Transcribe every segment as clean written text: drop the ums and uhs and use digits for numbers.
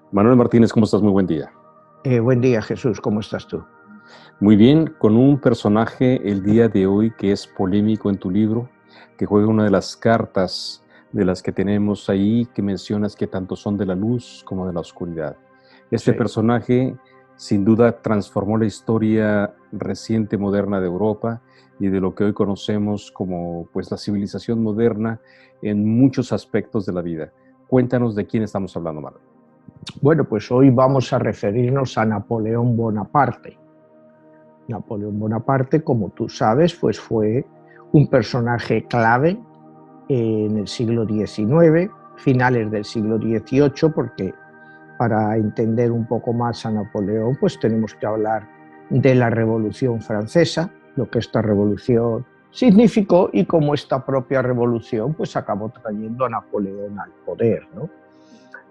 Manuel Martínez, ¿cómo estás? Muy buen día. Buen día, Jesús. ¿Cómo estás tú? Muy bien, con un personaje el día de hoy que es polémico en tu libro, que juega una de las cartas de las que tenemos ahí, que mencionas que tanto son de la luz como de la oscuridad. Este Sí. personaje sin duda transformó la historia reciente moderna de Europa y de lo que hoy conocemos como pues la civilización moderna en muchos aspectos de la vida. Cuéntanos de quién estamos hablando, Manuel. Bueno, pues hoy vamos a referirnos a Napoleón Bonaparte. Napoleón Bonaparte, como tú sabes, pues fue un personaje clave en el siglo XIX, finales del siglo XVIII, porque para entender un poco más a Napoleón, pues tenemos que hablar de la Revolución Francesa, lo que esta revolución significó y cómo esta propia revolución pues acabó trayendo a Napoleón al poder, ¿no?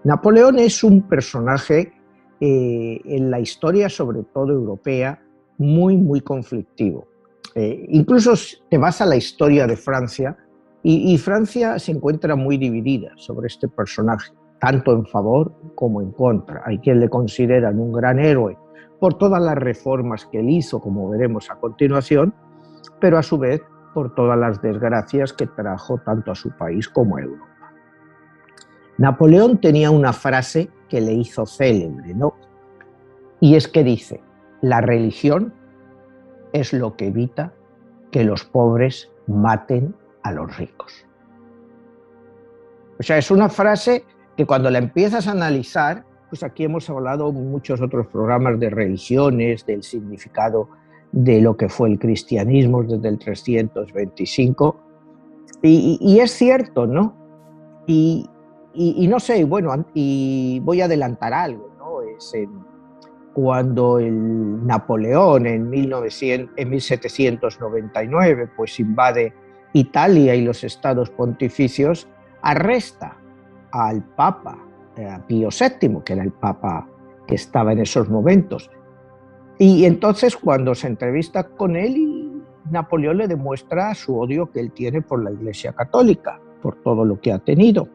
Napoleón es un personaje en la historia, sobre todo europea, muy conflictivo. Incluso te vas a la historia de Francia y Francia se encuentra muy dividida sobre este personaje, tanto en favor como en contra. Hay quien le consideran un gran héroe por todas las reformas que él hizo, como veremos a continuación, pero a su vez por todas las desgracias que trajo tanto a su país como a Europa. Napoleón tenía una frase que le hizo célebre, ¿no? Y es que dice: la religión es lo que evita que los pobres maten a los ricos. O sea, es una frase que cuando la empiezas a analizar, pues aquí hemos hablado en muchos otros programas de religiones, del significado de lo que fue el cristianismo desde el 325, y es cierto, ¿no? Y no sé, bueno, y voy a adelantar algo, ¿no? Cuando el Napoleón en 1799 pues invade Italia y los estados pontificios, arresta al Papa Pío VII, que era el Papa que estaba en esos momentos. Y entonces cuando se entrevista con él, Napoleón le demuestra su odio que él tiene por la Iglesia Católica, por todo lo que ha tenido.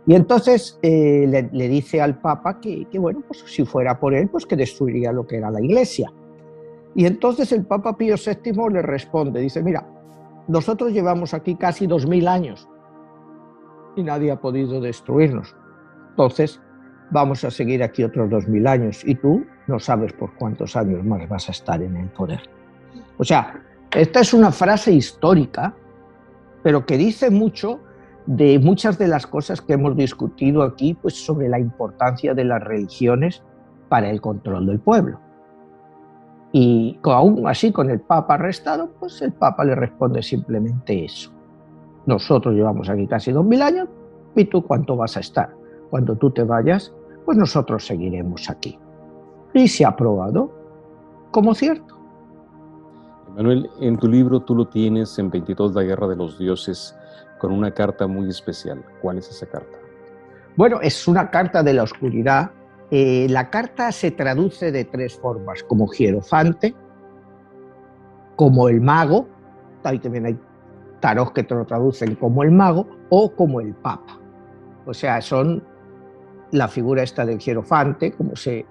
Y entonces le dice al Papa que, bueno, pues si fuera por él, pues que destruiría lo que era la Iglesia. Y entonces el Papa Pío VII le responde, dice: mira, nosotros llevamos aquí casi 2000 años y nadie ha podido destruirnos. Entonces vamos a seguir aquí otros 2000 años y tú no sabes por cuántos años más vas a estar en el poder. O sea, esta es una frase histórica, pero que dice mucho de muchas de las cosas que hemos discutido aquí, pues sobre la importancia de las religiones para el control del pueblo. Y aún así, con el Papa arrestado, pues el Papa le responde simplemente eso: nosotros llevamos aquí casi 2000 años, ¿y tú cuánto vas a estar? Cuando tú te vayas, pues nosotros seguiremos aquí. Y se ha probado como cierto. Manuel, en tu libro tú lo tienes en 22, la guerra de los dioses, con una carta muy especial. ¿Cuál es esa carta? Bueno, es una carta de la oscuridad. La carta se traduce de tres formas: como hierofante, como el mago, ahí también hay tarot que te lo traducen como el mago, o como el papa. O sea, son la figura esta del hierofante, como se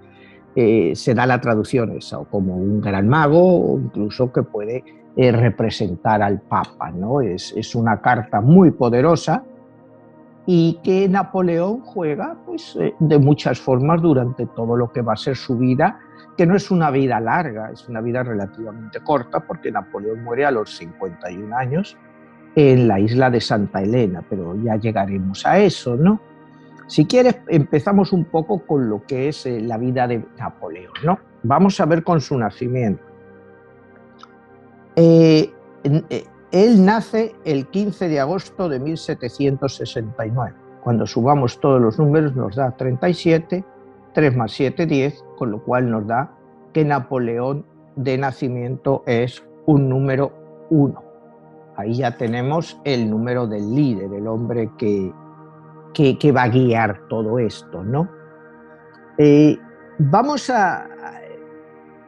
da la traducción esa, o como un gran mago, o incluso que puede representar al papa, ¿no? Es una carta muy poderosa y que Napoleón juega pues, de muchas formas durante todo lo que va a ser su vida, que no es una vida larga, es una vida relativamente corta, porque Napoleón muere a los 51 años en la isla de Santa Elena, pero ya llegaremos a eso, ¿no? Si quieres, empezamos un poco con lo que es la vida de Napoleón, ¿no? Vamos a ver con su nacimiento. Él nace el 15 de agosto de 1769. Cuando subamos todos los números nos da 37, 3 más 7, 10, con lo cual nos da que Napoleón de nacimiento es un número 1. Ahí ya tenemos el número del líder, el hombre que va a guiar todo esto, ¿no? Vamos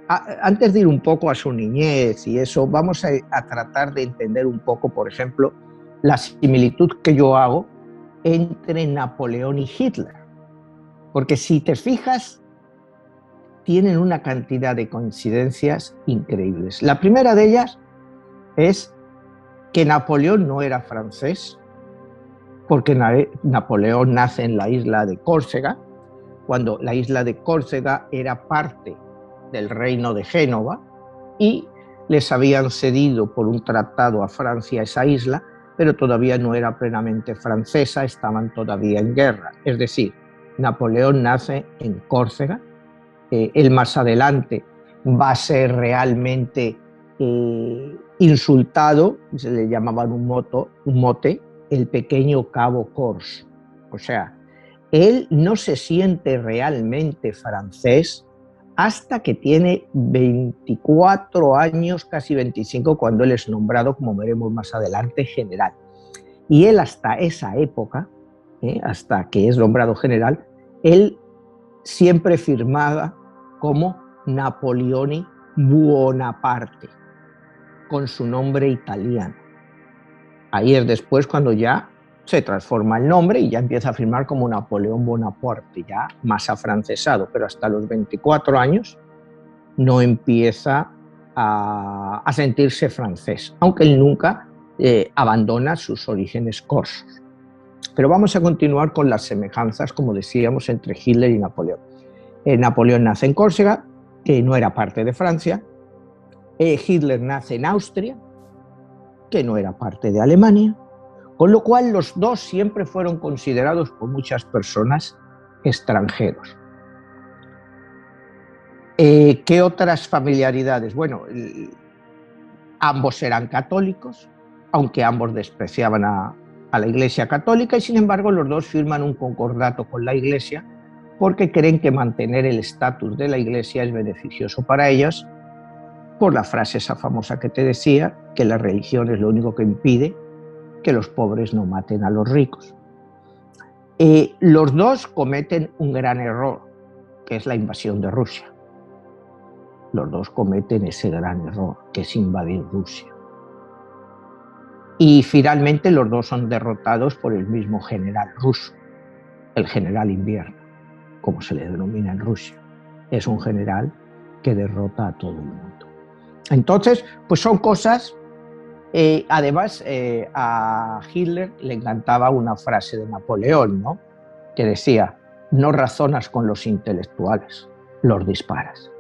antes de ir un poco a su niñez y eso, vamos a tratar de entender un poco, por ejemplo, la similitud que yo hago entre Napoleón y Hitler. Porque si te fijas, tienen una cantidad de coincidencias increíbles. La primera de ellas es que Napoleón no era francés, porque Napoleón nace en la isla de Córcega, cuando la isla de Córcega era parte del reino de Génova y les habían cedido por un tratado a Francia esa isla, pero todavía no era plenamente francesa, estaban todavía en guerra. Es decir, Napoleón nace en Córcega, él más adelante va a ser realmente insultado, se le llamaban un mote, el pequeño Cabo Corse. O sea, él no se siente realmente francés hasta que tiene 24 años, casi 25, cuando él es nombrado, como veremos más adelante, general. Y él hasta esa época, hasta que es nombrado general, él siempre firmaba como Napoleone Buonaparte, con su nombre italiano. Ahí es después cuando ya se transforma el nombre y ya empieza a firmar como Napoleón Bonaparte, ya más afrancesado, pero hasta los 24 años no empieza a sentirse francés, aunque él nunca abandona sus orígenes corsos. Pero vamos a continuar con las semejanzas, como decíamos, entre Hitler y Napoleón. Napoleón nace en Córcega, que no era parte de Francia. Hitler nace en Austria, que no era parte de Alemania, con lo cual los dos siempre fueron considerados por muchas personas extranjeros. ¿Qué otras familiaridades? Bueno, ambos eran católicos, aunque ambos despreciaban a la Iglesia católica, y sin embargo los dos firman un concordato con la Iglesia porque creen que mantener el estatus de la Iglesia es beneficioso para ellos, por la frase esa famosa que te decía, que la religión es lo único que impide que los pobres no maten a los ricos. Los dos cometen un gran error, que es la invasión de Rusia. Los dos cometen ese gran error, que es invadir Rusia. Y finalmente los dos son derrotados por el mismo general ruso, el general Invierno, como se le denomina en Rusia. Es un general que derrota a todo el mundo. Entonces, pues son cosas. Además, a Hitler le encantaba una frase de Napoleón, ¿no? Que decía: no razonas con los intelectuales, los disparas.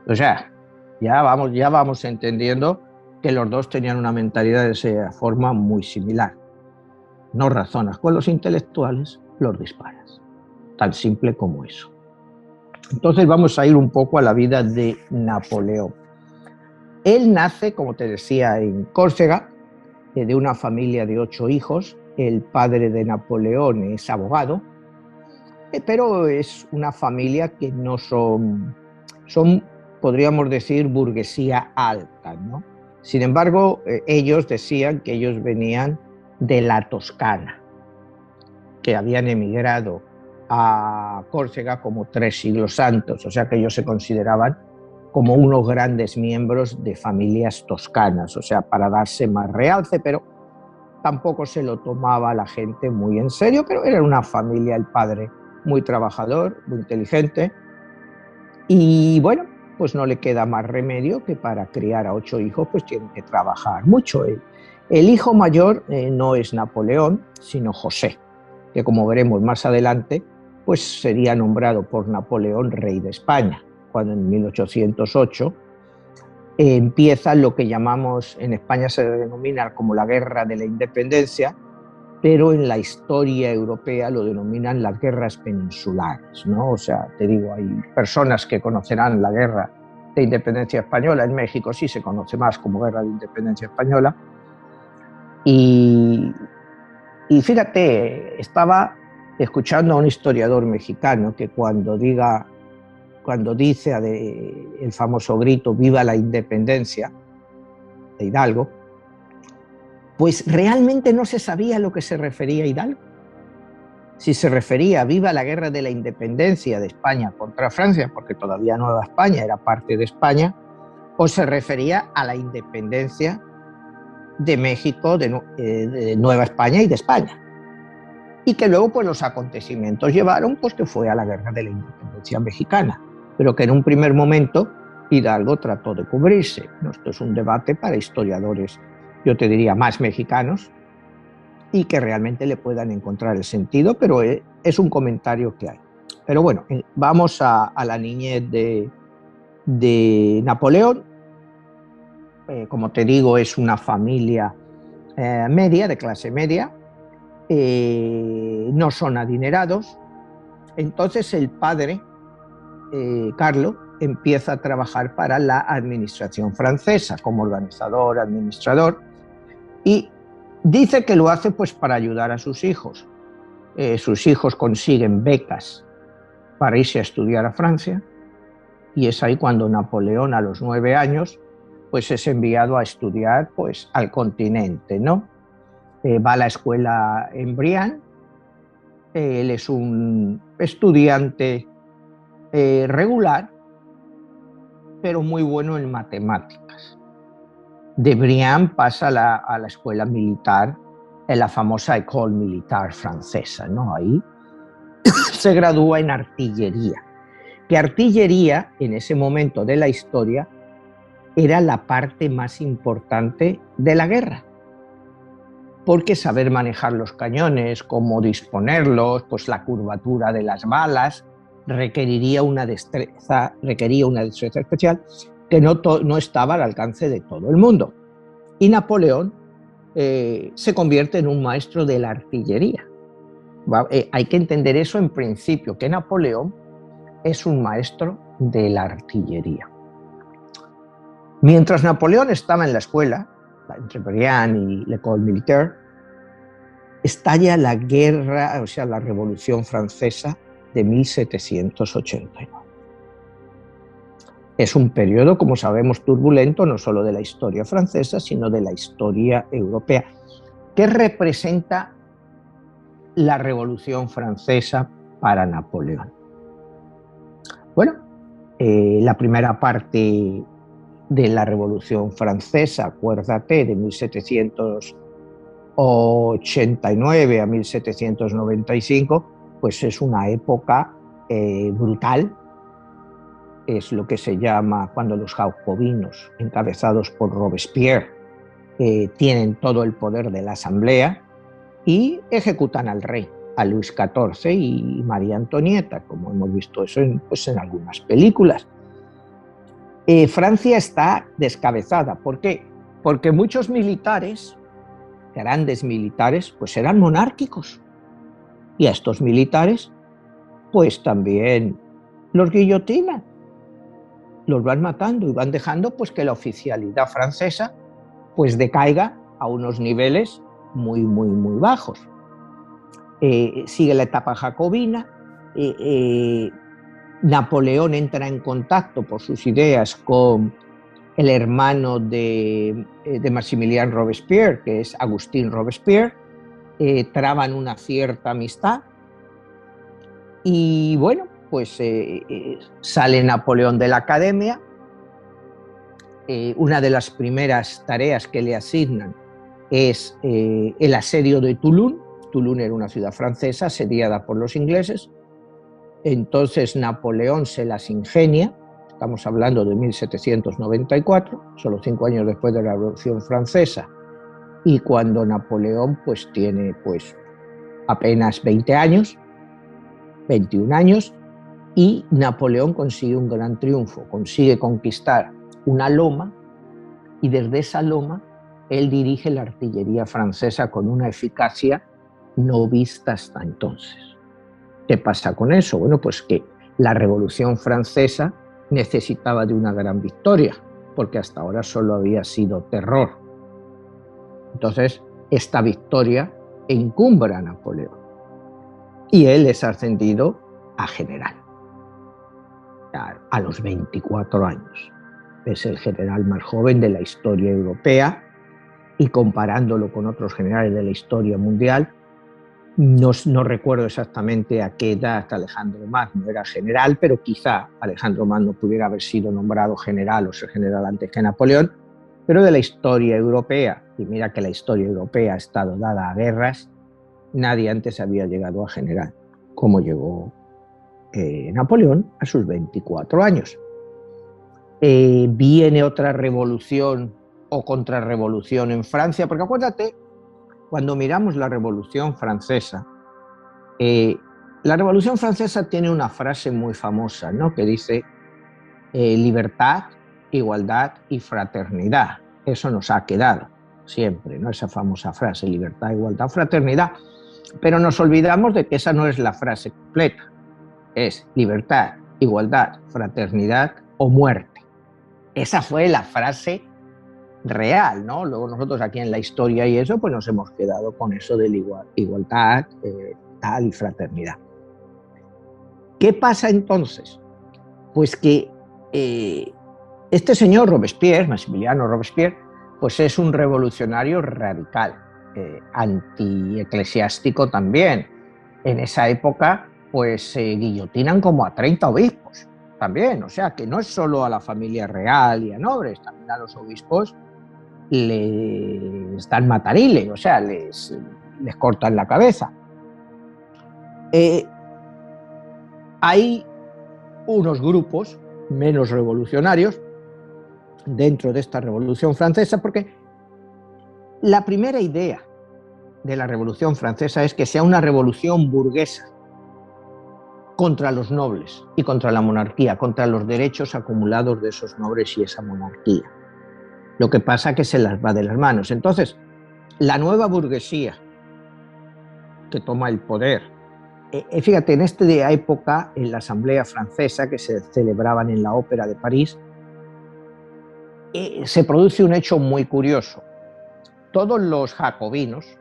O sea, ya vamos entendiendo que los dos tenían una mentalidad de esa forma muy similar. No razonas con los intelectuales, los disparas. Tan simple como eso. Entonces vamos a ir un poco a la vida de Napoleón. Él nace, como te decía, en Córcega, de una familia de 8 hijos. El padre de Napoleón es abogado, pero es una familia que no son, podríamos decir, burguesía alta, ¿no? Sin embargo, ellos decían que ellos venían de la Toscana, que habían emigrado a Córcega como 3 siglos antes, o sea que ellos se consideraban como unos grandes miembros de familias toscanas, o sea, para darse más realce, pero tampoco se lo tomaba la gente muy en serio, pero era una familia, el padre, muy trabajador, muy inteligente, y bueno, pues no le queda más remedio que para criar a 8 hijos, pues tiene que trabajar mucho. El hijo mayor no es Napoleón, sino José, que como veremos más adelante, pues sería nombrado por Napoleón rey de España, cuando en 1808 empieza lo que llamamos, en España se denomina como la Guerra de la Independencia, pero en la historia europea lo denominan las guerras peninsulares, ¿no? O sea, te digo, hay personas que conocerán la Guerra de Independencia Española. En México sí se conoce más como Guerra de Independencia Española. Y fíjate, estaba escuchando a un historiador mexicano que cuando dice el famoso grito "Viva la Independencia" de Hidalgo, pues realmente no se sabía a lo que se refería Hidalgo. Si se refería a viva la guerra de la independencia de España contra Francia, porque todavía Nueva España era parte de España, o se refería a la independencia de México, de Nueva España y de España. Y que luego pues los acontecimientos llevaron pues que fue a la guerra de la independencia mexicana, pero que en un primer momento Hidalgo trató de cubrirse. Esto es un debate para historiadores, yo te diría, más mexicanos, y que realmente le puedan encontrar el sentido, pero es un comentario que hay. Pero bueno, vamos a la niñez de Napoleón. Como te digo, es una familia media, de clase media, no son adinerados. Entonces el padre, Carlos, empieza a trabajar para la administración francesa como organizador, administrador, y dice que lo hace pues para ayudar a sus hijos. Sus hijos consiguen becas para irse a estudiar a Francia, y es ahí cuando Napoleón, a los 9 años, pues es enviado a estudiar pues al continente, ¿no? Va a la escuela en Brienne. Él es un estudiante regular, pero muy bueno en matemáticas. De Brienne pasa a la escuela militar, en la famosa École Militaire francesa, ¿no? Ahí se gradúa en artillería. Que artillería, en ese momento de la historia, era la parte más importante de la guerra. Porque saber manejar los cañones, cómo disponerlos, pues la curvatura de las balas, requería una destreza especial que no estaba al alcance de todo el mundo. Y Napoleón se convierte en un maestro de la artillería. Hay que entender eso en principio, que Napoleón es un maestro de la artillería. Mientras Napoleón estaba en la escuela, entre Brienne y l'École Militaire, estalla la guerra, o sea, la Revolución Francesa de 1789. Es un periodo, como sabemos, turbulento, no solo de la historia francesa, sino de la historia europea, que representa la Revolución Francesa para Napoleón. Bueno, la primera parte de la Revolución Francesa, acuérdate, de 1789 a 1795, pues es una época brutal. Es lo que se llama cuando los jacobinos, encabezados por Robespierre, tienen todo el poder de la Asamblea y ejecutan al rey, a Luis XIV y María Antonieta, como hemos visto eso en algunas películas. Francia está descabezada. ¿Por qué? Porque muchos militares, grandes militares, pues eran monárquicos. Y a estos militares, pues también los guillotinan, los van matando y van dejando pues que la oficialidad francesa pues decaiga a unos niveles muy, muy, muy bajos. Sigue la etapa jacobina. Napoleón entra en contacto por sus ideas con el hermano de Maximilien Robespierre, que es Agustín Robespierre. Traban una cierta amistad y bueno, pues sale Napoleón de la academia. Una de las primeras tareas que le asignan es el asedio de Toulon. Toulon era una ciudad francesa asediada por los ingleses. Entonces Napoleón se las ingenia. Estamos hablando de 1794, solo 5 años después de la Revolución Francesa, y cuando Napoleón pues tiene pues apenas 20 años, 21 años, y Napoleón consigue un gran triunfo, consigue conquistar una loma, y desde esa loma él dirige la artillería francesa con una eficacia no vista hasta entonces. ¿Qué pasa con eso? Bueno, pues que la Revolución Francesa necesitaba de una gran victoria, porque hasta ahora solo había sido terror. Entonces, esta victoria encumbra a Napoleón y él es ascendido a general a los 24 años. Es el general más joven de la historia europea y comparándolo con otros generales de la historia mundial, no recuerdo exactamente a qué edad Alejandro Magno era general, pero quizá Alejandro Magno pudiera haber sido nombrado general o ser general antes que Napoleón, pero de la historia europea, y mira que la historia europea ha estado dada a guerras, nadie antes había llegado a general, como llegó Napoleón a sus 24 años. Viene otra revolución o contrarrevolución en Francia, porque acuérdate, cuando miramos la Revolución Francesa, la Revolución Francesa tiene una frase muy famosa, ¿no?, que dice libertad, igualdad y fraternidad. Eso nos ha quedado siempre, ¿no?, esa famosa frase, libertad, igualdad, fraternidad. Pero nos olvidamos de que esa no es la frase completa. Es libertad, igualdad, fraternidad o muerte. Esa fue la frase real, ¿no? Luego nosotros aquí en la historia y eso, pues nos hemos quedado con eso de igualdad, tal y fraternidad. ¿Qué pasa entonces? Pues que este señor Robespierre, Maximiliano Robespierre, pues es un revolucionario radical, antieclesiástico también. En esa época, pues se guillotinan como a 30 obispos también, o sea que no es solo a la familia real y a nobles, también a los obispos les dan matarile, o sea, les cortan la cabeza. Hay unos grupos menos revolucionarios dentro de esta Revolución Francesa, porque la primera idea de la Revolución Francesa es que sea una revolución burguesa contra los nobles y contra la monarquía, contra los derechos acumulados de esos nobles y esa monarquía. Lo que pasa es que se las va de las manos. Entonces, la nueva burguesía que toma el poder, fíjate, en esta época, en la Asamblea Francesa, que se celebraban en la Ópera de París, se produce un hecho muy curioso. Todos los jacobinos,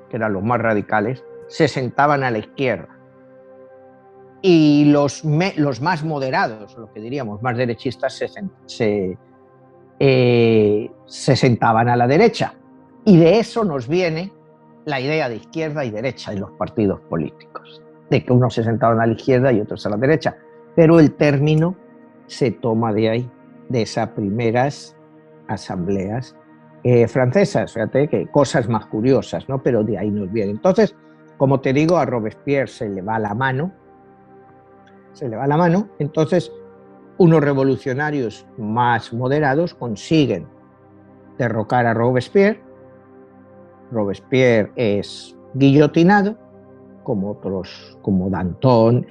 que eran los más radicales, se sentaban a la izquierda. Y los más moderados, lo que diríamos más derechistas, se sentaban a la derecha. Y de eso nos viene la idea de izquierda y derecha en los partidos políticos, de que unos se sentaban a la izquierda y otros a la derecha. Pero el término se toma de ahí, de esas primeras asambleas francesas. Fíjate que cosas más curiosas, ¿no? Pero de ahí nos viene. Entonces, como te digo, a Robespierre se le va la mano, entonces unos revolucionarios más moderados consiguen derrocar a Robespierre. Robespierre es guillotinado, como otros, como Danton,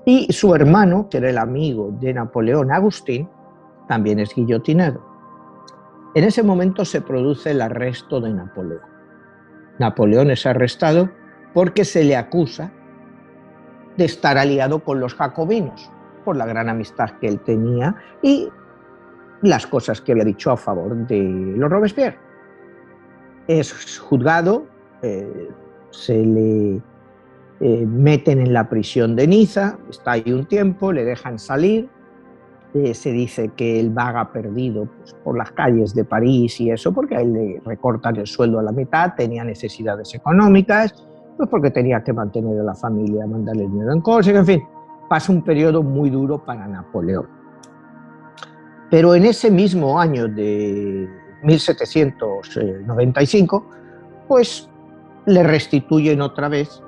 y su hermano, que era el amigo de Napoleón, Agustín, también es guillotinado. En ese momento se produce el arresto de Napoleón. Napoleón es arrestado porque se le acusa de estar aliado con los jacobinos, por la gran amistad que él tenía y las cosas que había dicho a favor de los Robespierre. Es juzgado, se le meten en la prisión de Niza, está ahí un tiempo, le dejan salir, se dice que él vaga perdido pues, por las calles de París y eso, porque a él le recortan el sueldo a la mitad, tenía necesidades económicas, pues porque tenía que mantener a la familia, mandarle dinero en cosas, en fin, pasa un periodo muy duro para Napoleón. Pero en ese mismo año de 1795, pues le restituyen otra vez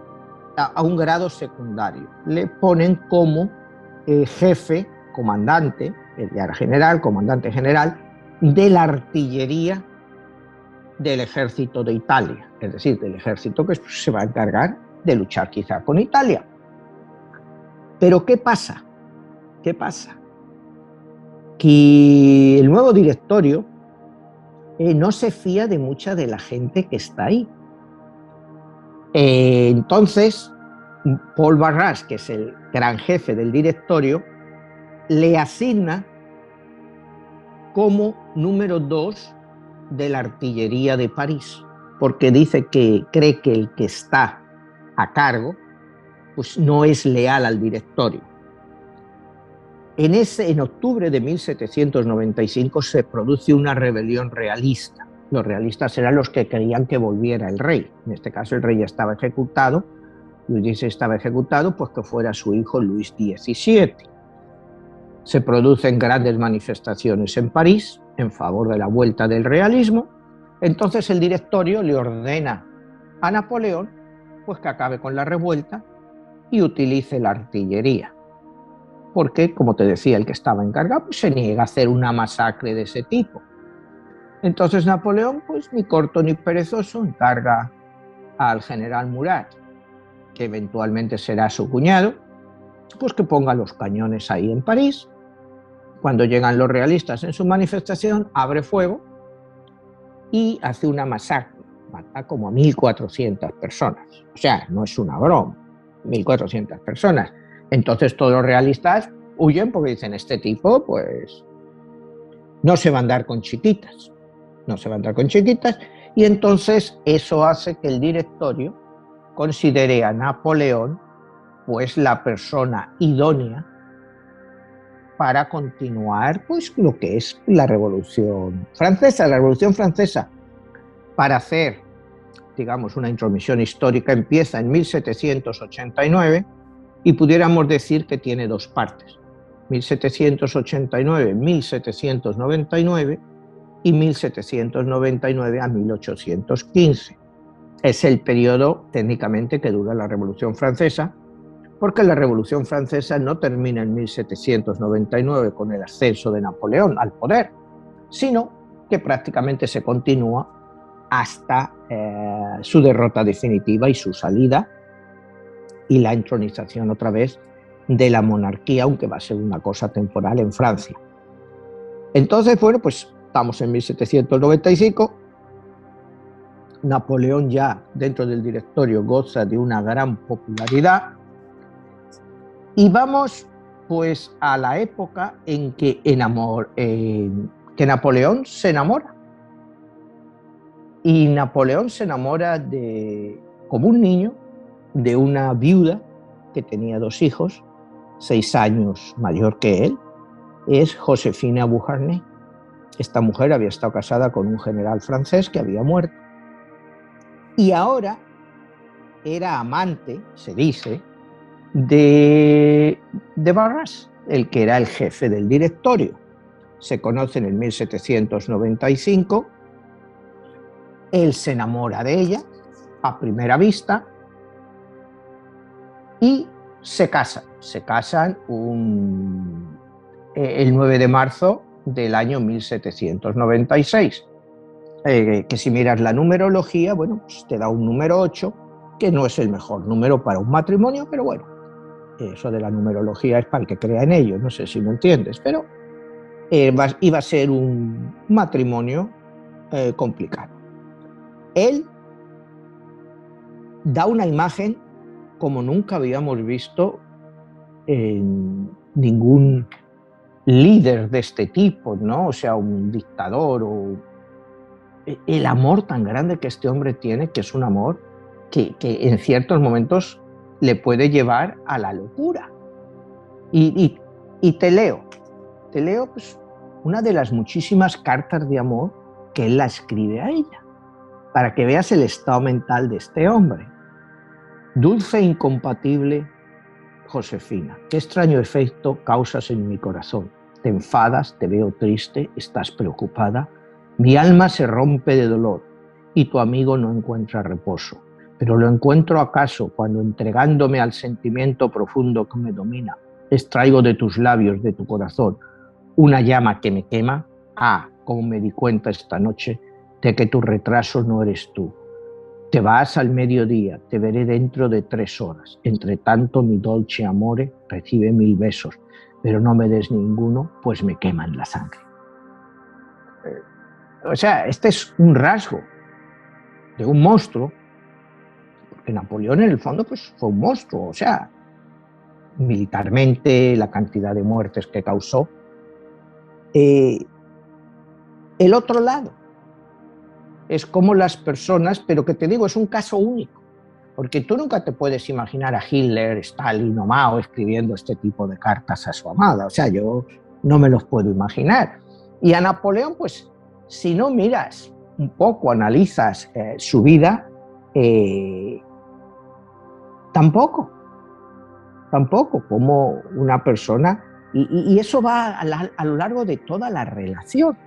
a un grado secundario. Le ponen como jefe, comandante, él ya era general, comandante general, de la artillería del ejército de Italia, es decir, del ejército que se va a encargar de luchar quizá con Italia. Pero ¿qué pasa? ¿Qué pasa? Que el nuevo directorio no se fía de mucha de la gente que está ahí. Entonces, Paul Barras, que es el gran jefe del directorio, le asigna como número 2 de la artillería de París, porque dice que cree que el que está a cargo pues no es leal al directorio. En octubre de 1795 se produce una rebelión realista Los realistas eran los que querían que volviera el rey. En este caso el rey ya estaba ejecutado, Luis XVI estaba ejecutado, pues que fuera su hijo Luis XVII. Se producen grandes manifestaciones en París en favor de la vuelta del realismo. Entonces el directorio le ordena a Napoleón pues que acabe con la revuelta y utilice la artillería. Porque, como te decía, el que estaba encargado pues se niega a hacer una masacre de ese tipo. Entonces Napoleón, pues ni corto ni perezoso, encarga al general Murat, que eventualmente será su cuñado, pues que ponga los cañones ahí en París. Cuando llegan los realistas en su manifestación, abre fuego y hace una masacre, mata como a 1.400 personas. O sea, no es una broma, 1.400 personas. Entonces todos los realistas huyen porque dicen, este tipo pues no se va a andar con chiquitas. No se va a andar con chiquitas, y entonces eso hace que el directorio considere a Napoleón pues la persona idónea para continuar pues lo que es la Revolución Francesa. La Revolución Francesa, para hacer, digamos, una intromisión histórica, empieza en 1789 y pudiéramos decir que tiene dos partes, 1789-1799 y 1799 a 1815. Es el periodo técnicamente que dura la Revolución Francesa, porque la Revolución Francesa no termina en 1799 con el ascenso de Napoleón al poder, sino que prácticamente se continúa hasta su derrota definitiva y su salida y la entronización otra vez de la monarquía, aunque va a ser una cosa temporal en Francia. Entonces, bueno, pues estamos en 1795, Napoleón ya dentro del directorio goza de una gran popularidad y vamos pues a la época en que, que Napoleón se enamora. Y Napoleón se enamora como un niño de una viuda que tenía 2 hijos, 6 años mayor que él, es Josefina Beauharnais. Esta mujer había estado casada con un general francés que había muerto y ahora era amante, se dice, de Barras, el que era el jefe del directorio. Se conocen en 1795, él se enamora de ella a primera vista y se casan. Se casan el 9 de marzo del año 1796. Que si miras la numerología, bueno, pues te da un número 8, que no es el mejor número para un matrimonio, pero bueno, eso de la numerología es para el que crea en ello, no sé si me entiendes, pero iba a ser un matrimonio complicado. Él da una imagen como nunca habíamos visto en ningún líder de este tipo, ¿no? O sea, un dictador o el amor tan grande que este hombre tiene, que es un amor que en ciertos momentos le puede llevar a la locura. Y te leo pues, una de las muchísimas cartas de amor que él la escribe a ella, para que veas el estado mental de este hombre. Dulce e incompatible Josefina, qué extraño efecto causas en mi corazón. Te enfadas, te veo triste, estás preocupada. Mi alma se rompe de dolor y tu amigo no encuentra reposo. Pero lo encuentro acaso cuando, entregándome al sentimiento profundo que me domina, extraigo de tus labios, de tu corazón, una llama que me quema. Ah, cómo me di cuenta esta noche de que tu retraso no eres tú. Te vas al mediodía, te veré dentro de 3 horas. Entre tanto, mi dolce amore recibe 1000 besos, pero no me des ninguno, pues me queman la sangre. O sea, este es un rasgo de un monstruo, porque Napoleón en el fondo pues, fue un monstruo, o sea, militarmente, la cantidad de muertes que causó. El otro lado es como las personas, pero que te digo, es un caso único, porque tú nunca te puedes imaginar a Hitler, Stalin o Mao escribiendo este tipo de cartas a su amada, o sea, yo no me los puedo imaginar. Y a Napoleón, pues, si no miras un poco analizas su vida, tampoco como una persona, y eso va a lo largo de toda la relación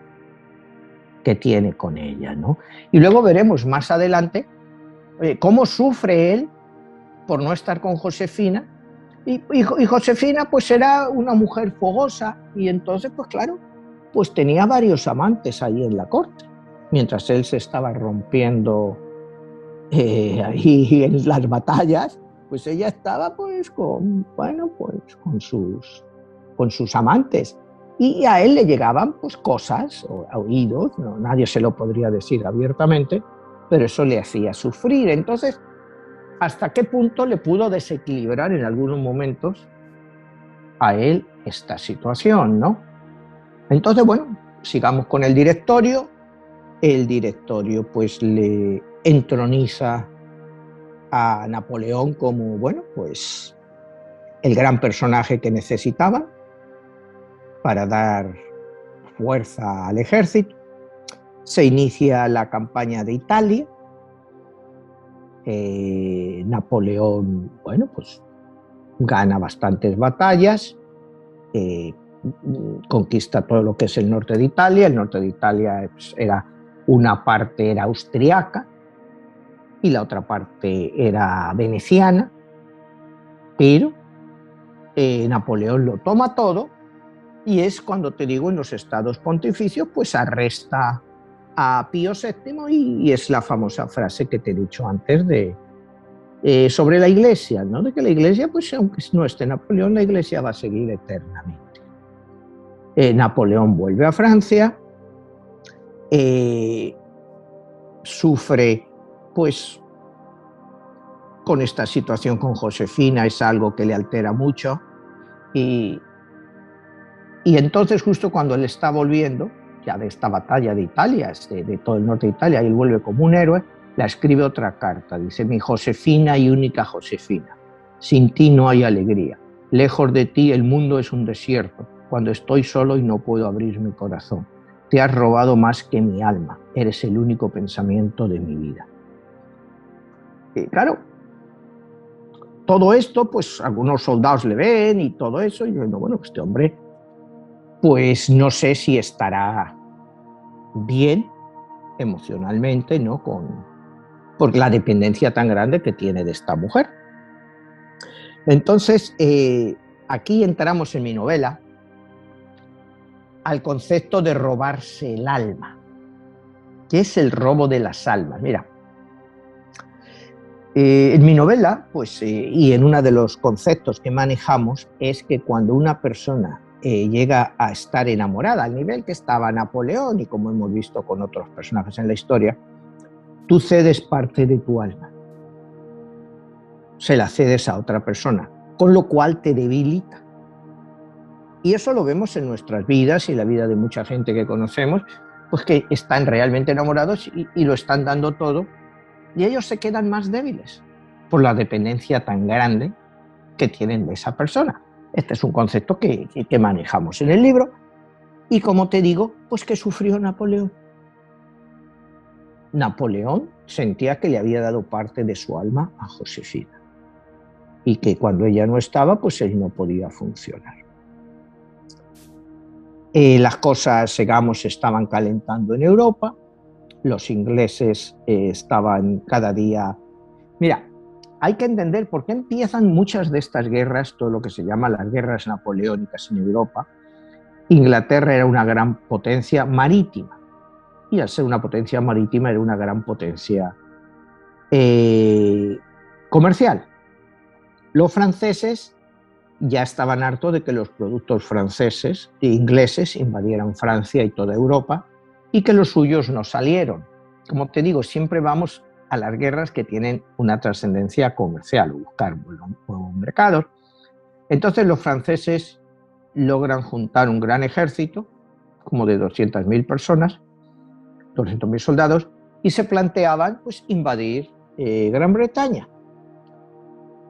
que tiene con ella, ¿no? Y luego veremos más adelante cómo sufre él por no estar con Josefina, y Josefina pues era una mujer fogosa, y entonces pues claro, pues tenía varios amantes ahí en la corte, mientras él se estaba rompiendo ahí en las batallas, pues ella estaba pues con sus amantes, y a él le llegaban pues cosas o oídos, no, nadie se lo podría decir abiertamente, pero eso le hacía sufrir. Entonces, ¿hasta qué punto le pudo desequilibrar en algunos momentos a él esta situación, ¿no? Entonces, bueno, sigamos con el directorio. El directorio pues le entroniza a Napoleón como, bueno, pues el gran personaje que necesitaba para dar fuerza al ejército. Se inicia la campaña de Italia. Napoleón, bueno, pues gana bastantes batallas, conquista todo lo que es el norte de Italia. El norte de Italia pues, una parte era austriaca y la otra parte era veneciana, pero Napoleón lo toma todo, y es cuando, te digo, en los estados pontificios pues arresta a Pío VII, y es la famosa frase que te he dicho antes sobre la Iglesia, ¿no? De que la Iglesia, pues aunque no esté Napoleón, la Iglesia va a seguir eternamente. Napoleón vuelve a Francia, sufre pues con esta situación con Josefina, es algo que le altera mucho, y entonces justo cuando él está volviendo ya de esta batalla de Italia, de todo el norte de Italia, y él vuelve como un héroe, la escribe otra carta, dice: mi Josefina y única Josefina, sin ti no hay alegría, lejos de ti el mundo es un desierto, cuando estoy solo y no puedo abrir mi corazón, te has robado más que mi alma, eres el único pensamiento de mi vida. Y claro, todo esto, pues algunos soldados le ven y todo eso, y yo digo, bueno, este hombre, pues no sé si estará bien emocionalmente, ¿no? Por la dependencia tan grande que tiene de esta mujer. Entonces, aquí entramos en mi novela al concepto de robarse el alma. ¿Qué es el robo de las almas? Mira, en mi novela, pues, y en uno de los conceptos que manejamos, es que cuando una persona llega a estar enamorada, al nivel que estaba Napoleón, y como hemos visto con otros personajes en la historia, tú cedes parte de tu alma, se la cedes a otra persona, con lo cual te debilita. Y eso lo vemos en nuestras vidas y la vida de mucha gente que conocemos, pues que están realmente enamorados y lo están dando todo, y ellos se quedan más débiles por la dependencia tan grande que tienen de esa persona. Este es un concepto que manejamos en el libro, y como te digo, pues que sufrió Napoleón. Napoleón sentía que le había dado parte de su alma a Josefina, y que cuando ella no estaba, pues él no podía funcionar. Las cosas, digamos, se estaban calentando en Europa, los ingleses estaban cada día... Mira, hay que entender por qué empiezan muchas de estas guerras, todo lo que se llama las guerras napoleónicas en Europa. Inglaterra era una gran potencia marítima, y al ser una potencia marítima era una gran potencia comercial. Los franceses ya estaban hartos de que los productos franceses e ingleses invadieran Francia y toda Europa, y que los suyos no salieron. Como te digo, siempre vamos a las guerras que tienen una trascendencia comercial, buscar nuevos mercados. Entonces los franceses logran juntar un gran ejército, como de 200.000 personas, 200.000 soldados, y se planteaban pues, invadir Gran Bretaña.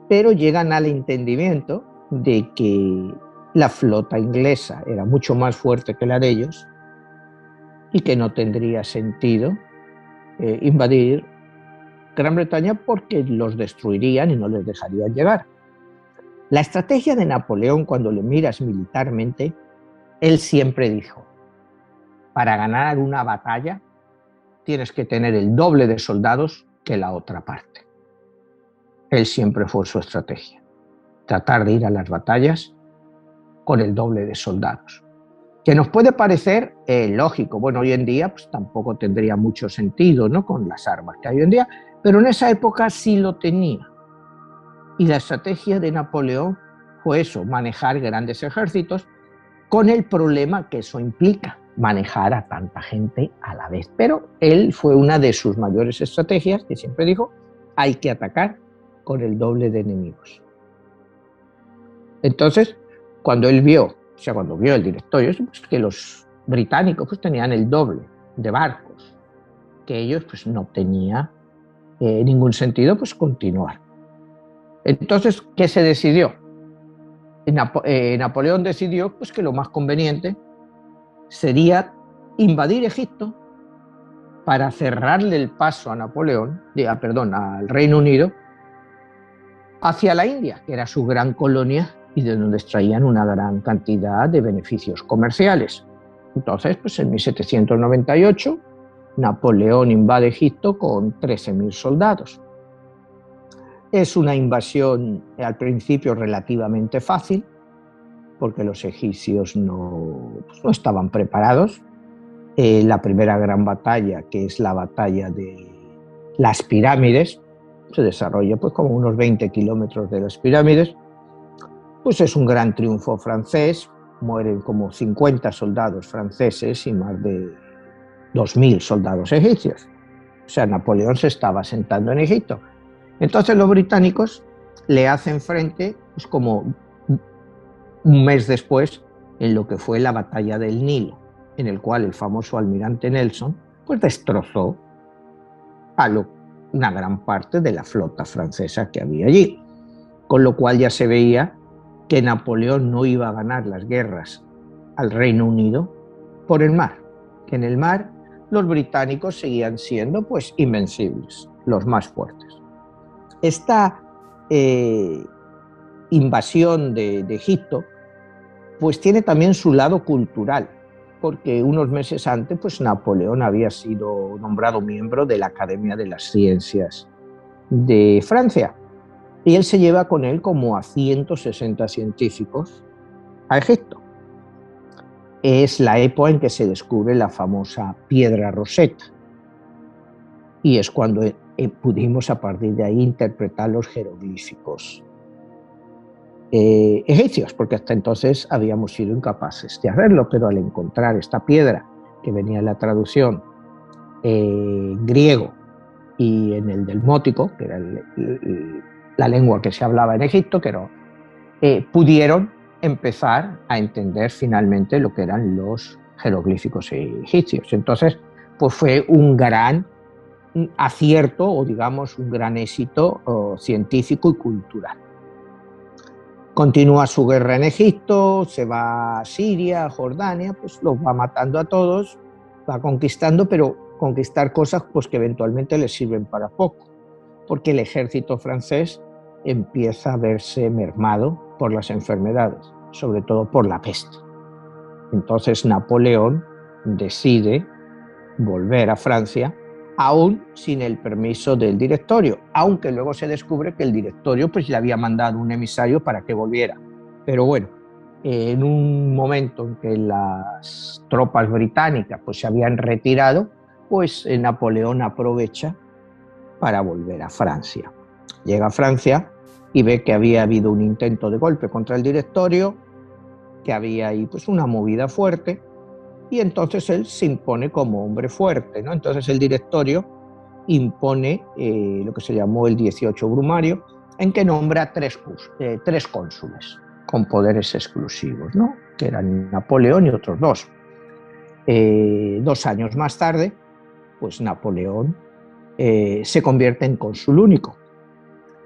Pero llegan al entendimiento de que la flota inglesa era mucho más fuerte que la de ellos, y que no tendría sentido invadir Gran Bretaña porque los destruirían y no les dejarían llegar. La estrategia de Napoleón, cuando le miras militarmente, él siempre dijo, para ganar una batalla tienes que tener el doble de soldados que la otra parte. Él siempre fue su estrategia, tratar de ir a las batallas con el doble de soldados. Que nos puede parecer lógico, bueno, hoy en día pues tampoco tendría mucho sentido, ¿no?, con las armas que hay hoy en día, pero en esa época sí lo tenía. Y la estrategia de Napoleón fue eso, manejar grandes ejércitos, con el problema que eso implica, manejar a tanta gente a la vez. Pero él fue una de sus mayores estrategias, que siempre dijo, hay que atacar con el doble de enemigos. Entonces, cuando él vio, cuando vio el directorio, pues que los británicos pues tenían el doble de barcos, que ellos pues no tenía ningún sentido pues continuar. Entonces, ¿qué se decidió? Napoleón decidió pues que lo más conveniente sería invadir Egipto para cerrarle el paso a al Reino Unido hacia la India, que era su gran colonia y de donde extraían una gran cantidad de beneficios comerciales. Entonces, pues en 1798, Napoleón invade Egipto con 13.000 soldados. Es una invasión al principio relativamente fácil, porque los egipcios no estaban preparados. La primera gran batalla, que es la batalla de las pirámides, se desarrolla pues como unos 20 kilómetros de las pirámides, pues es un gran triunfo francés, mueren como 50 soldados franceses y más de 2.000 soldados egipcios. O sea, Napoleón se estaba asentando en Egipto. Entonces los británicos le hacen frente pues como un mes después en lo que fue la batalla del Nilo, en el cual el famoso almirante Nelson pues destrozó a una gran parte de la flota francesa que había allí, con lo cual ya se veía que Napoleón no iba a ganar las guerras al Reino Unido por el mar, que en el mar los británicos seguían siendo pues invencibles, los más fuertes. Esta invasión de Egipto pues tiene también su lado cultural, porque unos meses antes pues Napoleón había sido nombrado miembro de la Academia de las Ciencias de Francia y él se lleva con él como a 160 científicos a Egipto. Es la época en que se descubre la famosa piedra Rosetta y es cuando pudimos a partir de ahí interpretar los jeroglíficos egipcios, porque hasta entonces habíamos sido incapaces de hacerlo, pero al encontrar esta piedra que venía en la traducción griego y en el delmótico, que era la lengua que se hablaba en Egipto, pudieron empezar a entender finalmente lo que eran los jeroglíficos egipcios. Entonces, pues fue un gran acierto o digamos un gran éxito científico y cultural. Continúa su guerra en Egipto, se va a Siria, a Jordania, pues los va matando a todos, va conquistando, pero conquistar cosas pues que eventualmente les sirven para poco, porque el ejército francés empieza a verse mermado por las enfermedades, sobre todo por la peste. Entonces Napoleón decide volver a Francia, aún sin el permiso del directorio, aunque luego se descubre que el directorio pues le había mandado un emisario para que volviera. Pero bueno, en un momento en que las tropas británicas pues se habían retirado, pues Napoleón aprovecha para volver a Francia. Llega a Francia y ve que había habido un intento de golpe contra el directorio, que había ahí pues una movida fuerte, y entonces él se impone como hombre fuerte, ¿no? Entonces el directorio impone lo que se llamó el 18 Brumario, en que nombra tres cónsules con poderes exclusivos, ¿no?, que eran Napoleón y otros dos. 2 años más tarde, pues Napoleón se convierte en cónsul único.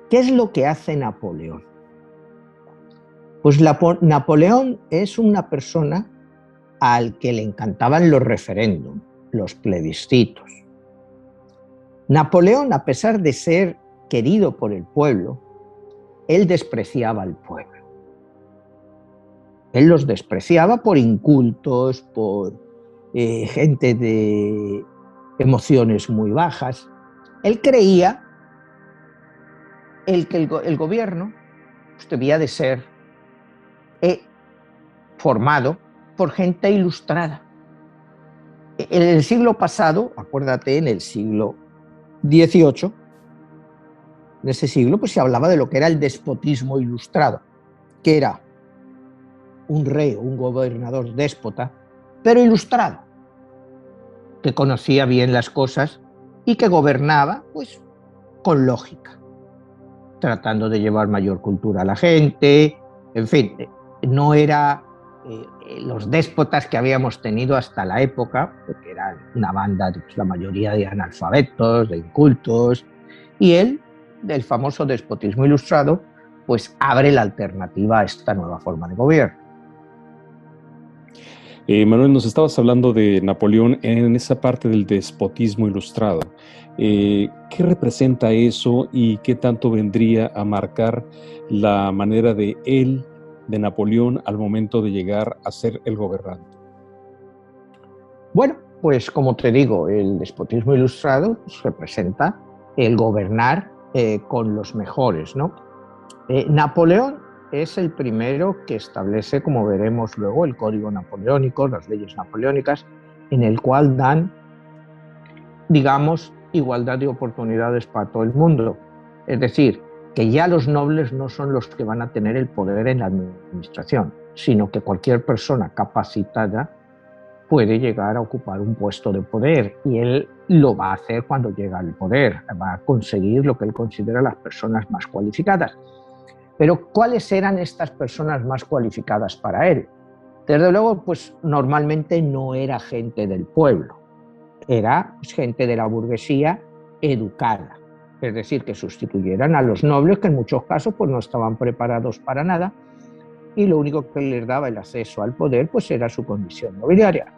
¿Qué es lo que hace Napoleón? Pues Napoleón es una persona al que le encantaban los referéndums, los plebiscitos. Napoleón, a pesar de ser querido por el pueblo, él despreciaba al pueblo. Él los despreciaba por incultos, por gente de emociones muy bajas. Él creía que el gobierno pues, debía de ser formado por gente ilustrada. En el siglo pasado, acuérdate, en el siglo XVIII, en ese siglo pues se hablaba de lo que era el despotismo ilustrado, que era un rey o un gobernador déspota, pero ilustrado, que conocía bien las cosas y que gobernaba pues con lógica, tratando de llevar mayor cultura a la gente, en fin, no era los déspotas que habíamos tenido hasta la época, porque eran una banda, pues, la mayoría de analfabetos, de incultos, y él, del famoso despotismo ilustrado, pues abre la alternativa a esta nueva forma de gobierno. Manuel, nos estabas hablando de Napoleón en esa parte del despotismo ilustrado. ¿Qué representa eso y qué tanto vendría a marcar la manera de él, de Napoleón, al momento de llegar a ser el gobernante? Bueno, pues como te digo, el despotismo ilustrado pues, representa el gobernar con los mejores, ¿no? Napoleón es el primero que establece, como veremos luego, el Código Napoleónico, las leyes napoleónicas, en el cual dan, digamos, igualdad de oportunidades para todo el mundo. Es decir, que ya los nobles no son los que van a tener el poder en la administración, sino que cualquier persona capacitada puede llegar a ocupar un puesto de poder y él lo va a hacer cuando llega al poder, va a conseguir lo que él considera las personas más cualificadas. Pero ¿cuáles eran estas personas más cualificadas para él? Desde luego, pues normalmente no era gente del pueblo, era pues, gente de la burguesía educada, es decir, que sustituyeran a los nobles que en muchos casos pues, no estaban preparados para nada y lo único que les daba el acceso al poder pues era su condición nobiliaria.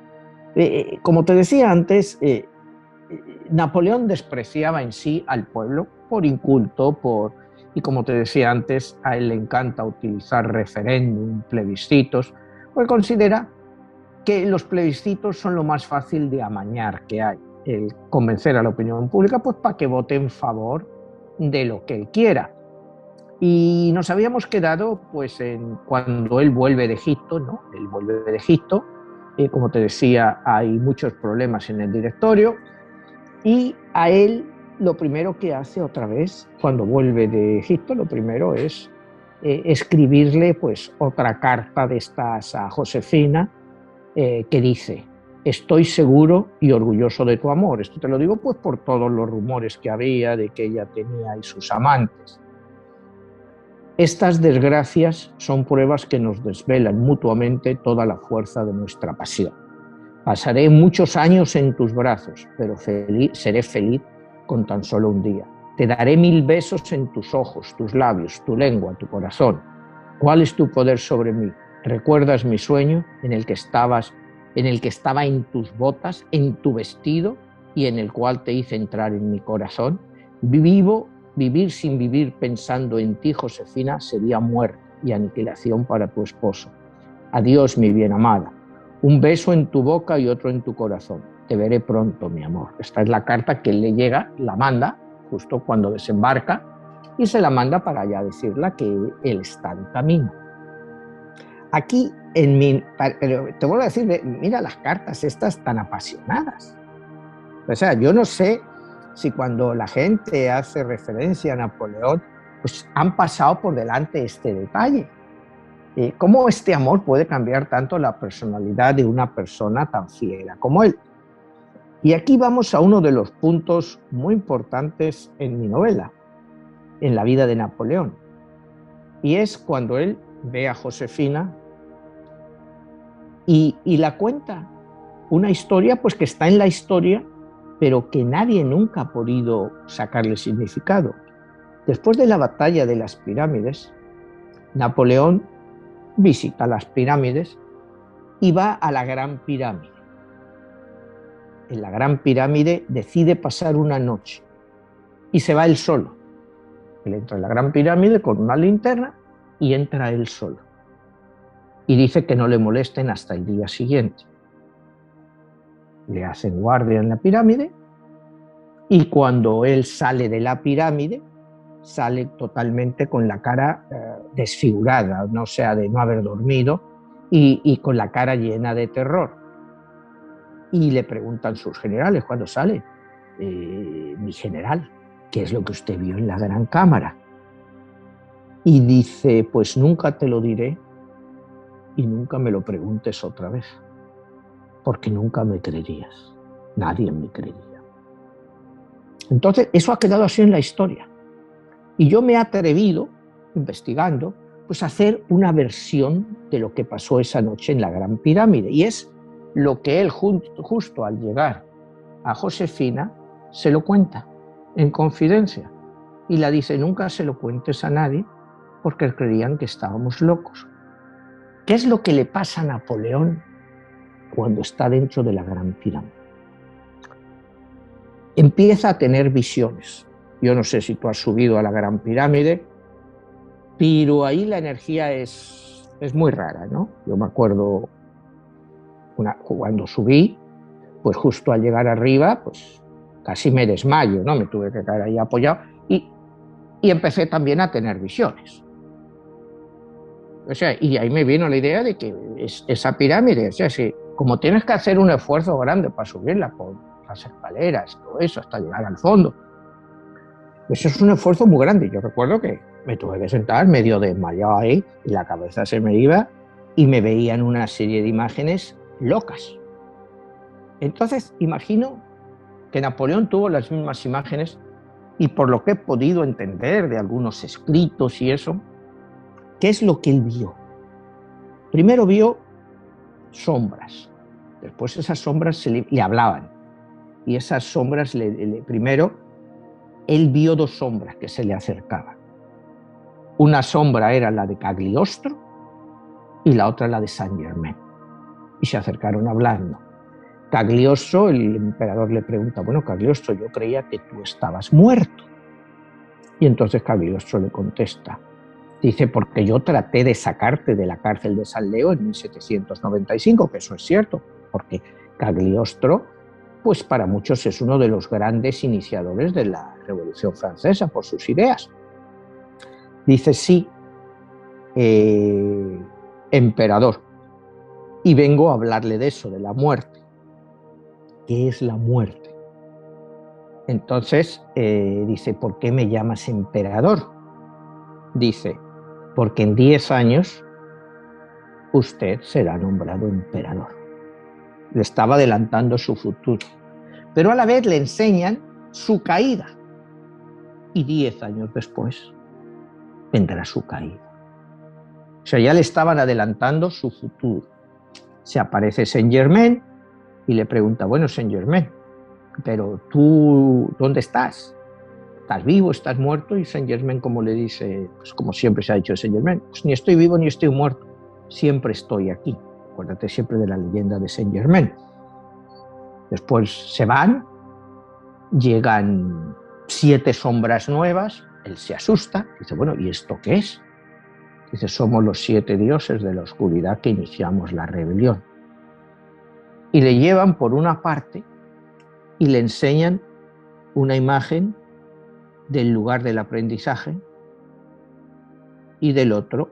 Como te decía antes, Napoleón despreciaba en sí al pueblo por inculto, y como te decía antes, a él le encanta utilizar referéndum, plebiscitos, porque considera que los plebiscitos son lo más fácil de amañar que hay, el convencer a la opinión pública pues, para que vote en favor de lo que él quiera. Y nos habíamos quedado pues, cuando él vuelve de Egipto, ¿no? Él vuelve de Egipto, como te decía, hay muchos problemas en el directorio, y a él lo primero que hace otra vez, cuando vuelve de Egipto, lo primero es escribirle pues, otra carta de estas a Josefina, que dice: estoy seguro y orgulloso de tu amor. Esto te lo digo pues por todos los rumores que había de que ella tenía y sus amantes. Estas desgracias son pruebas que nos desvelan mutuamente toda la fuerza de nuestra pasión. Pasaré muchos años en tus brazos, pero seré feliz con tan solo un día. Te daré 1000 besos en tus ojos, tus labios, tu lengua, tu corazón. ¿Cuál es tu poder sobre mí? ¿Recuerdas mi sueño en el que estaba en tus botas, en tu vestido y en el cual te hice entrar en mi corazón? Vivir sin vivir pensando en ti, Josefina, sería muerte y aniquilación para tu esposo. Adiós, mi bien amada. Un beso en tu boca y otro en tu corazón. Te veré pronto, mi amor. Esta es la carta que él le llega, la manda justo cuando desembarca y se la manda para ya decirle que él está de camino. Aquí, te vuelvo a decir, mira las cartas estas tan apasionadas. O sea, yo no sé si cuando la gente hace referencia a Napoleón, pues han pasado por delante este detalle. ¿Cómo este amor puede cambiar tanto la personalidad de una persona tan fiera como él? Y aquí vamos a uno de los puntos muy importantes en mi novela, en la vida de Napoleón. Y es cuando él ve a Josefina y la cuenta. Una historia pues que está en la historia, pero que nadie nunca ha podido sacarle significado. Después de la batalla de las pirámides, Napoleón visita las pirámides y va a la Gran Pirámide. En la Gran Pirámide decide pasar una noche y se va él solo. Él entra en la Gran Pirámide con una linterna y entra él solo. Y dice que no le molesten hasta el día siguiente. Le hacen guardia en la pirámide y cuando él sale de la pirámide, sale totalmente con la cara desfigurada, no sea de no haber dormido, y con la cara llena de terror. Y le preguntan sus generales cuando sale, mi general, ¿qué es lo que usted vio en la gran cámara? Y dice, pues nunca te lo diré y nunca me lo preguntes otra vez, porque nunca me creerías, nadie me creería. Entonces, eso ha quedado así en la historia. Y yo me he atrevido, investigando, pues a hacer una versión de lo que pasó esa noche en la Gran Pirámide. Y es lo que él, justo al llegar a Josefina, se lo cuenta en confidencia. Y la dice, nunca se lo cuentes a nadie, porque creían que estábamos locos. ¿Qué es lo que le pasa a Napoleón cuando está dentro de la Gran Pirámide? Empieza a tener visiones. Yo no sé si tú has subido a la Gran Pirámide, pero ahí la energía es muy rara, ¿no? Yo me acuerdo cuando subí, pues justo al llegar arriba, pues casi me desmayo, ¿no? Me tuve que caer ahí apoyado y empecé también a tener visiones. O sea, y ahí me vino la idea de que esa pirámide, o sea, si, como tienes que hacer un esfuerzo grande para subirla por las escaleras, todo eso, hasta llegar al fondo, eso es un esfuerzo muy grande. Yo recuerdo que me tuve que sentar medio desmayado ahí y la cabeza se me iba y me veían una serie de imágenes locas. Entonces, imagino que Napoleón tuvo las mismas imágenes y por lo que he podido entender de algunos escritos y eso, ¿qué es lo que él vio? Primero vio sombras, después esas sombras le hablaban y esas sombras, primero, él vio dos sombras que se le acercaban. Una sombra era la de Cagliostro y la otra la de Saint-Germain. Y se acercaron hablando. Cagliostro, el emperador le pregunta, bueno, Cagliostro, yo creía que tú estabas muerto. Y entonces Cagliostro le contesta, dice, porque yo traté de sacarte de la cárcel de San Leo en 1795, que eso es cierto, porque Cagliostro, pues para muchos es uno de los grandes iniciadores de la Revolución Francesa por sus ideas. Dice, sí, emperador, y vengo a hablarle de eso, de la muerte. ¿Qué es la muerte? Entonces dice, ¿por qué me llamas emperador? Dice, porque en 10 años usted será nombrado emperador. Le estaba adelantando su futuro, pero a la vez le enseñan su caída y 10 años después vendrá su caída. O sea, ya le estaban adelantando su futuro. Se aparece Saint-Germain y le pregunta, bueno, Saint-Germain, pero tú, ¿dónde estás? ¿Estás vivo, estás muerto? Y Saint-Germain, como le dice, pues como siempre se ha dicho Saint-Germain, pues ni estoy vivo ni estoy muerto, siempre estoy aquí. Acuérdate siempre de la leyenda de Saint-Germain. Después se van, llegan 7 sombras nuevas, él se asusta, dice, bueno, ¿y esto qué es? Dice, somos los 7 dioses de la oscuridad que iniciamos la rebelión. Y le llevan por una parte y le enseñan una imagen del lugar del aprendizaje y del otro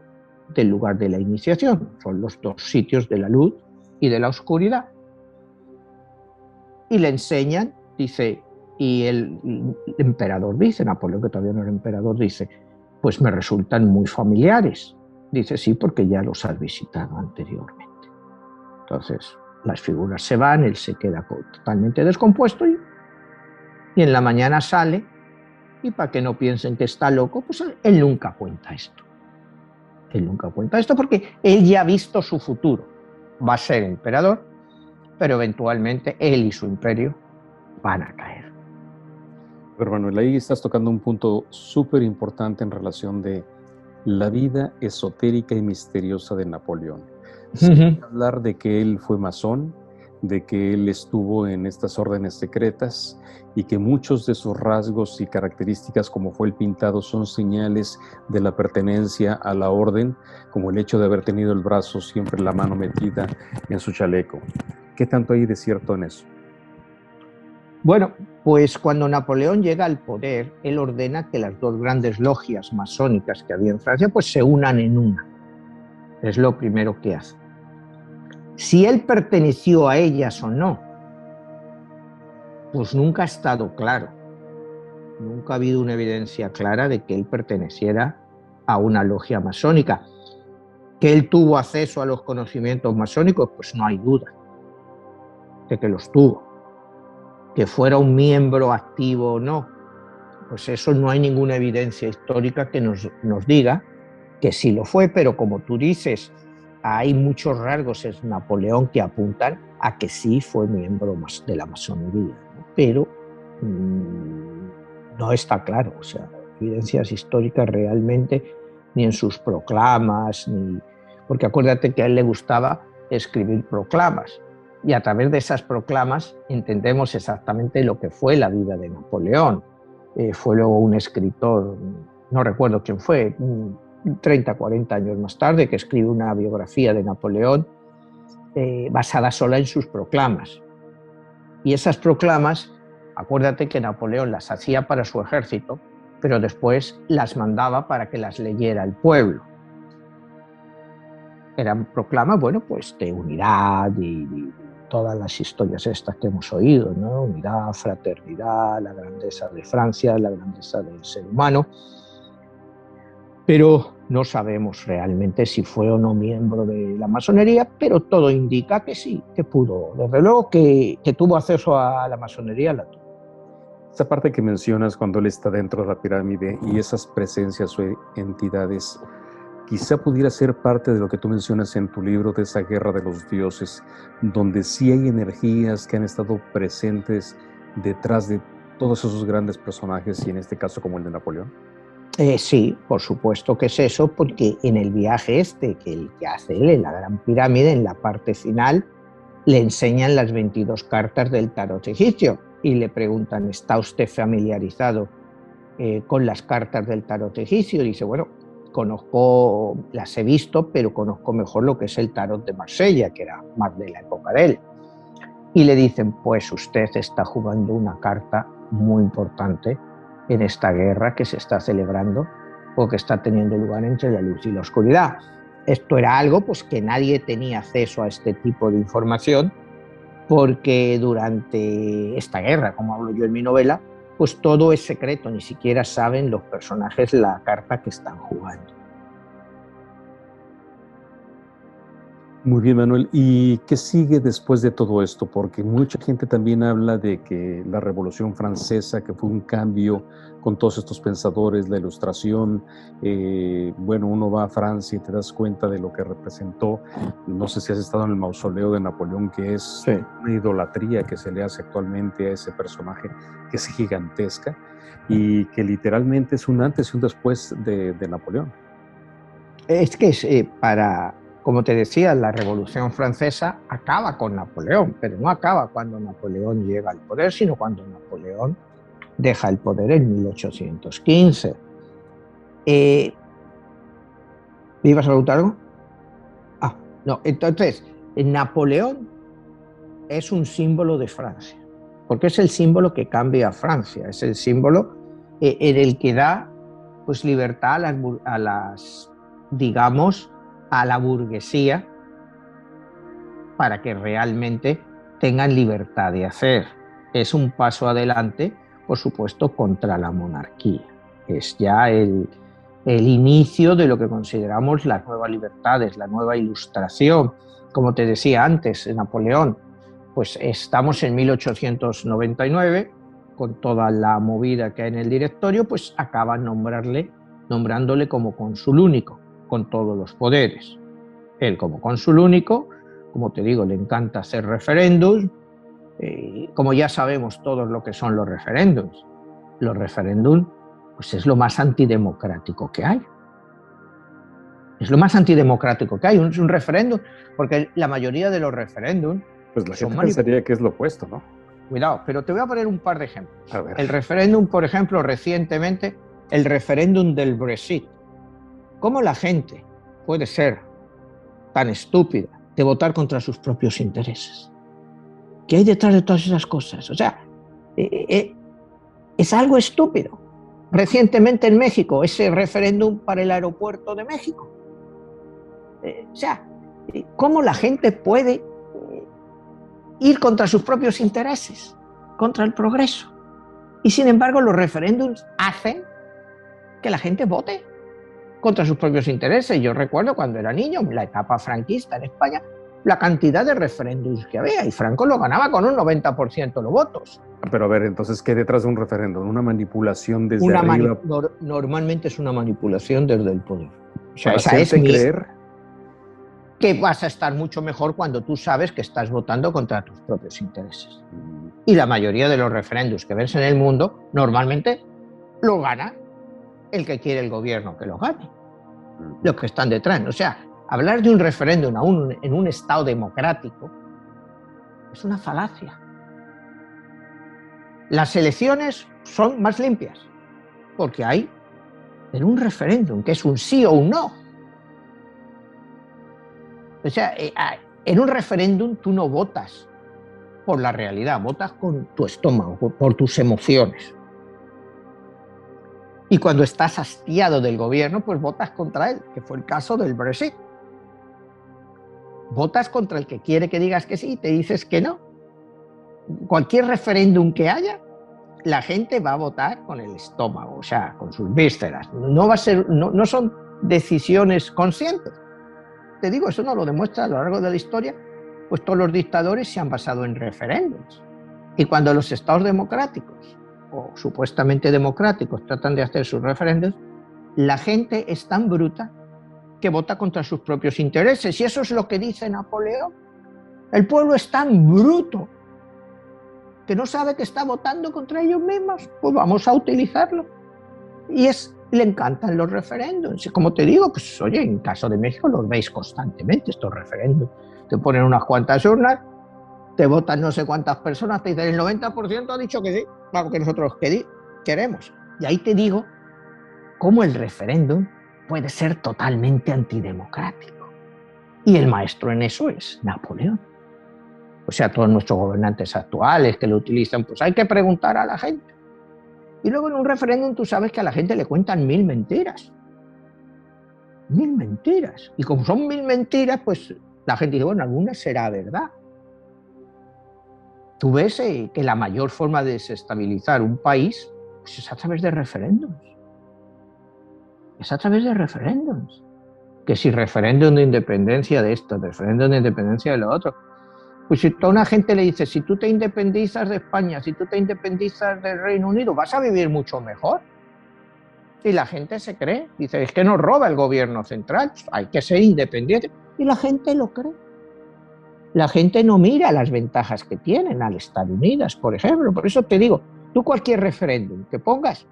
del lugar de la iniciación. Son los 2 sitios de la luz y de la oscuridad. Y le enseñan, dice, y el emperador dice, Napoleón, que todavía no era emperador, dice, pues me resultan muy familiares. Dice, sí, porque ya los has visitado anteriormente. Entonces, las figuras se van, él se queda totalmente descompuesto y en la mañana sale y para que no piensen que está loco, pues él nunca cuenta esto. Él nunca cuenta esto porque él ya ha visto su futuro. Va a ser emperador, pero eventualmente él y su imperio van a caer. Pero Manuel, ahí estás tocando un punto súper importante en relación de la vida esotérica y misteriosa de Napoleón. Sin hablar de que él fue masón, de que él estuvo en estas órdenes secretas y que muchos de sus rasgos y características, como fue el pintado, son señales de la pertenencia a la orden, como el hecho de haber tenido el brazo siempre, la mano metida en su chaleco. ¿Qué tanto hay de cierto en eso? Bueno, pues cuando Napoleón llega al poder, él ordena que las dos grandes logias masónicas que había en Francia pues se unan en una. Es lo primero que hace. Si él perteneció a ellas o no, pues nunca ha estado claro. Nunca ha habido una evidencia clara de que él perteneciera a una logia masónica. Que él tuvo acceso a los conocimientos masónicos, pues no hay duda de que los tuvo. Que fuera un miembro activo o no, pues eso no hay ninguna evidencia histórica que nos diga que sí lo fue, pero como tú dices, hay muchos rasgos en Napoleón que apuntan a que sí fue miembro de la masonería, ¿no? Pero no está claro, o sea, evidencias históricas realmente, ni en sus proclamas, ni... porque acuérdate que a él le gustaba escribir proclamas, y a través de esas proclamas entendemos exactamente lo que fue la vida de Napoleón. Fue luego un escritor, no recuerdo quién fue, 30, 40 años más tarde, que escribe una biografía de Napoleón basada sola en sus proclamas. Y esas proclamas, acuérdate que Napoleón las hacía para su ejército, pero después las mandaba para que las leyera el pueblo. Eran proclamas, bueno, pues de unidad y todas las historias estas que hemos oído, ¿no? Unidad, fraternidad, la grandeza de Francia, la grandeza del ser humano. Pero no sabemos realmente si fue o no miembro de la masonería, pero todo indica que sí, que pudo. Desde luego que tuvo acceso a la masonería, la tuvo. Esa parte que mencionas cuando él está dentro de la pirámide y esas presencias o entidades, quizá pudiera ser parte de lo que tú mencionas en tu libro, de esa guerra de los dioses, donde sí hay energías que han estado presentes detrás de todos esos grandes personajes, y en este caso como el de Napoleón. Sí, por supuesto que es eso, porque en el viaje que hace él en la Gran Pirámide, en la parte final, le enseñan las 22 cartas del tarot egipcio y le preguntan, ¿está usted familiarizado con las cartas del tarot egipcio? Y dice, bueno, conozco, las he visto, pero conozco mejor lo que es el tarot de Marsella, que era más de la época de él. Y le dicen, pues usted está jugando una carta muy importante en esta guerra que se está celebrando o que está teniendo lugar entre la luz y la oscuridad. Esto era algo pues, que nadie tenía acceso a este tipo de información, porque durante esta guerra, como hablo yo en mi novela, pues todo es secreto, ni siquiera saben los personajes la carta que están jugando. Muy bien, Manuel. ¿Y qué sigue después de todo esto? Porque mucha gente también habla de que la Revolución Francesa, que fue un cambio con todos estos pensadores, la Ilustración, bueno, uno va a Francia y te das cuenta de lo que representó. No sé si has estado en el mausoleo de Napoleón, que es Sí. una idolatría que se le hace actualmente a ese personaje, que es gigantesca y que literalmente es un antes y un después de Napoleón. Es que como te decía, la Revolución Francesa acaba con Napoleón, pero no acaba cuando Napoleón llega al poder, sino cuando Napoleón deja el poder en 1815. ¿Me ibas a preguntar algo? No, entonces, Napoleón es un símbolo de Francia, porque es el símbolo que cambia a Francia, es el símbolo en el que da pues, libertad digamos, a la burguesía para que realmente tengan libertad de hacer. Es un paso adelante, por supuesto, contra la monarquía. Es ya el inicio de lo que consideramos las nuevas libertades, la nueva ilustración. Como te decía antes, Napoleón, pues estamos en 1899, con toda la movida que hay en el directorio, pues acaban nombrándole como cónsul único, con todos los poderes. Él como cónsul único, como te digo, le encanta hacer referéndums, como ya sabemos todos lo que son los referéndums. Los referéndums pues es lo más antidemocrático que hay. Es lo más antidemocrático que hay, es un referéndum, porque la mayoría de los referéndums Pues la gente pensaría que es lo opuesto, ¿no? Cuidado, pero te voy a poner un par de ejemplos. A ver. El referéndum, por ejemplo, recientemente, el referéndum del Brexit. ¿Cómo la gente puede ser tan estúpida de votar contra sus propios intereses? ¿Qué hay detrás de todas esas cosas? O sea, es algo estúpido. Recientemente en México, ese referéndum para el aeropuerto de México. O sea, ¿cómo la gente puede ir contra sus propios intereses, contra el progreso? Y sin embargo, los referéndums hacen que la gente vote contra sus propios intereses. Yo recuerdo cuando era niño, en la etapa franquista en España, la cantidad de referéndums que había, y Franco lo ganaba con un 90% de los votos. Pero a ver, entonces, ¿qué hay detrás de un referéndum? ¿Una manipulación desde arriba? Normalmente es una manipulación desde el poder. O sea, ¿Para esa es creer que vas a estar mucho mejor cuando tú sabes que estás votando contra tus propios intereses? Y la mayoría de los referéndums que ves en el mundo, normalmente lo gana el que quiere el gobierno que lo gane, los que están detrás. O sea, hablar de un referéndum en un Estado democrático es una falacia. Las elecciones son más limpias porque hay en un referéndum que es un sí o un no. O sea, en un referéndum tú no votas por la realidad, votas con tu estómago, por tus emociones. Y cuando estás hastiado del gobierno, pues votas contra él, que fue el caso del Brexit. Votas contra el que quiere que digas que sí y te dices que no. Cualquier referéndum que haya, la gente va a votar con el estómago, o sea, con sus vísceras. No son decisiones conscientes. Te digo, eso no lo demuestra a lo largo de la historia, pues todos los dictadores se han basado en referéndums. Y cuando los estados democráticos o supuestamente democráticos tratan de hacer sus referéndums, la gente es tan bruta que vota contra sus propios intereses. Y eso es lo que dice Napoleón. El pueblo es tan bruto que no sabe que está votando contra ellos mismos. Pues vamos a utilizarlo. Y le encantan los referéndums. Como te digo, pues oye, en caso de México los veis constantemente, estos referéndums. Te ponen unas cuantas urnas, te votan no sé cuántas personas, te dicen el 90% ha dicho que sí, algo que nosotros queremos. Y ahí te digo cómo el referéndum puede ser totalmente antidemocrático. Y el maestro en eso es Napoleón. O sea, todos nuestros gobernantes actuales que lo utilizan, pues hay que preguntar a la gente. Y luego en un referéndum tú sabes que a la gente le cuentan 1000 mentiras. 1000 mentiras. Y como son 1000 mentiras, pues la gente dice, bueno, alguna será verdad. Tú ves que la mayor forma de desestabilizar un país pues es a través de referéndums. Es a través de referéndums. Que si referéndum de independencia de esto, referéndum de independencia de lo otro. Pues si a una gente le dice, si tú te independizas de España, si tú te independizas del Reino Unido, vas a vivir mucho mejor. Y la gente se cree, dice, es que nos roba el gobierno central, hay que ser independiente. Y la gente lo cree. La gente no mira las ventajas que tienen al Estados Unidos, por ejemplo. Por eso te digo, tú cualquier referéndum que pongas,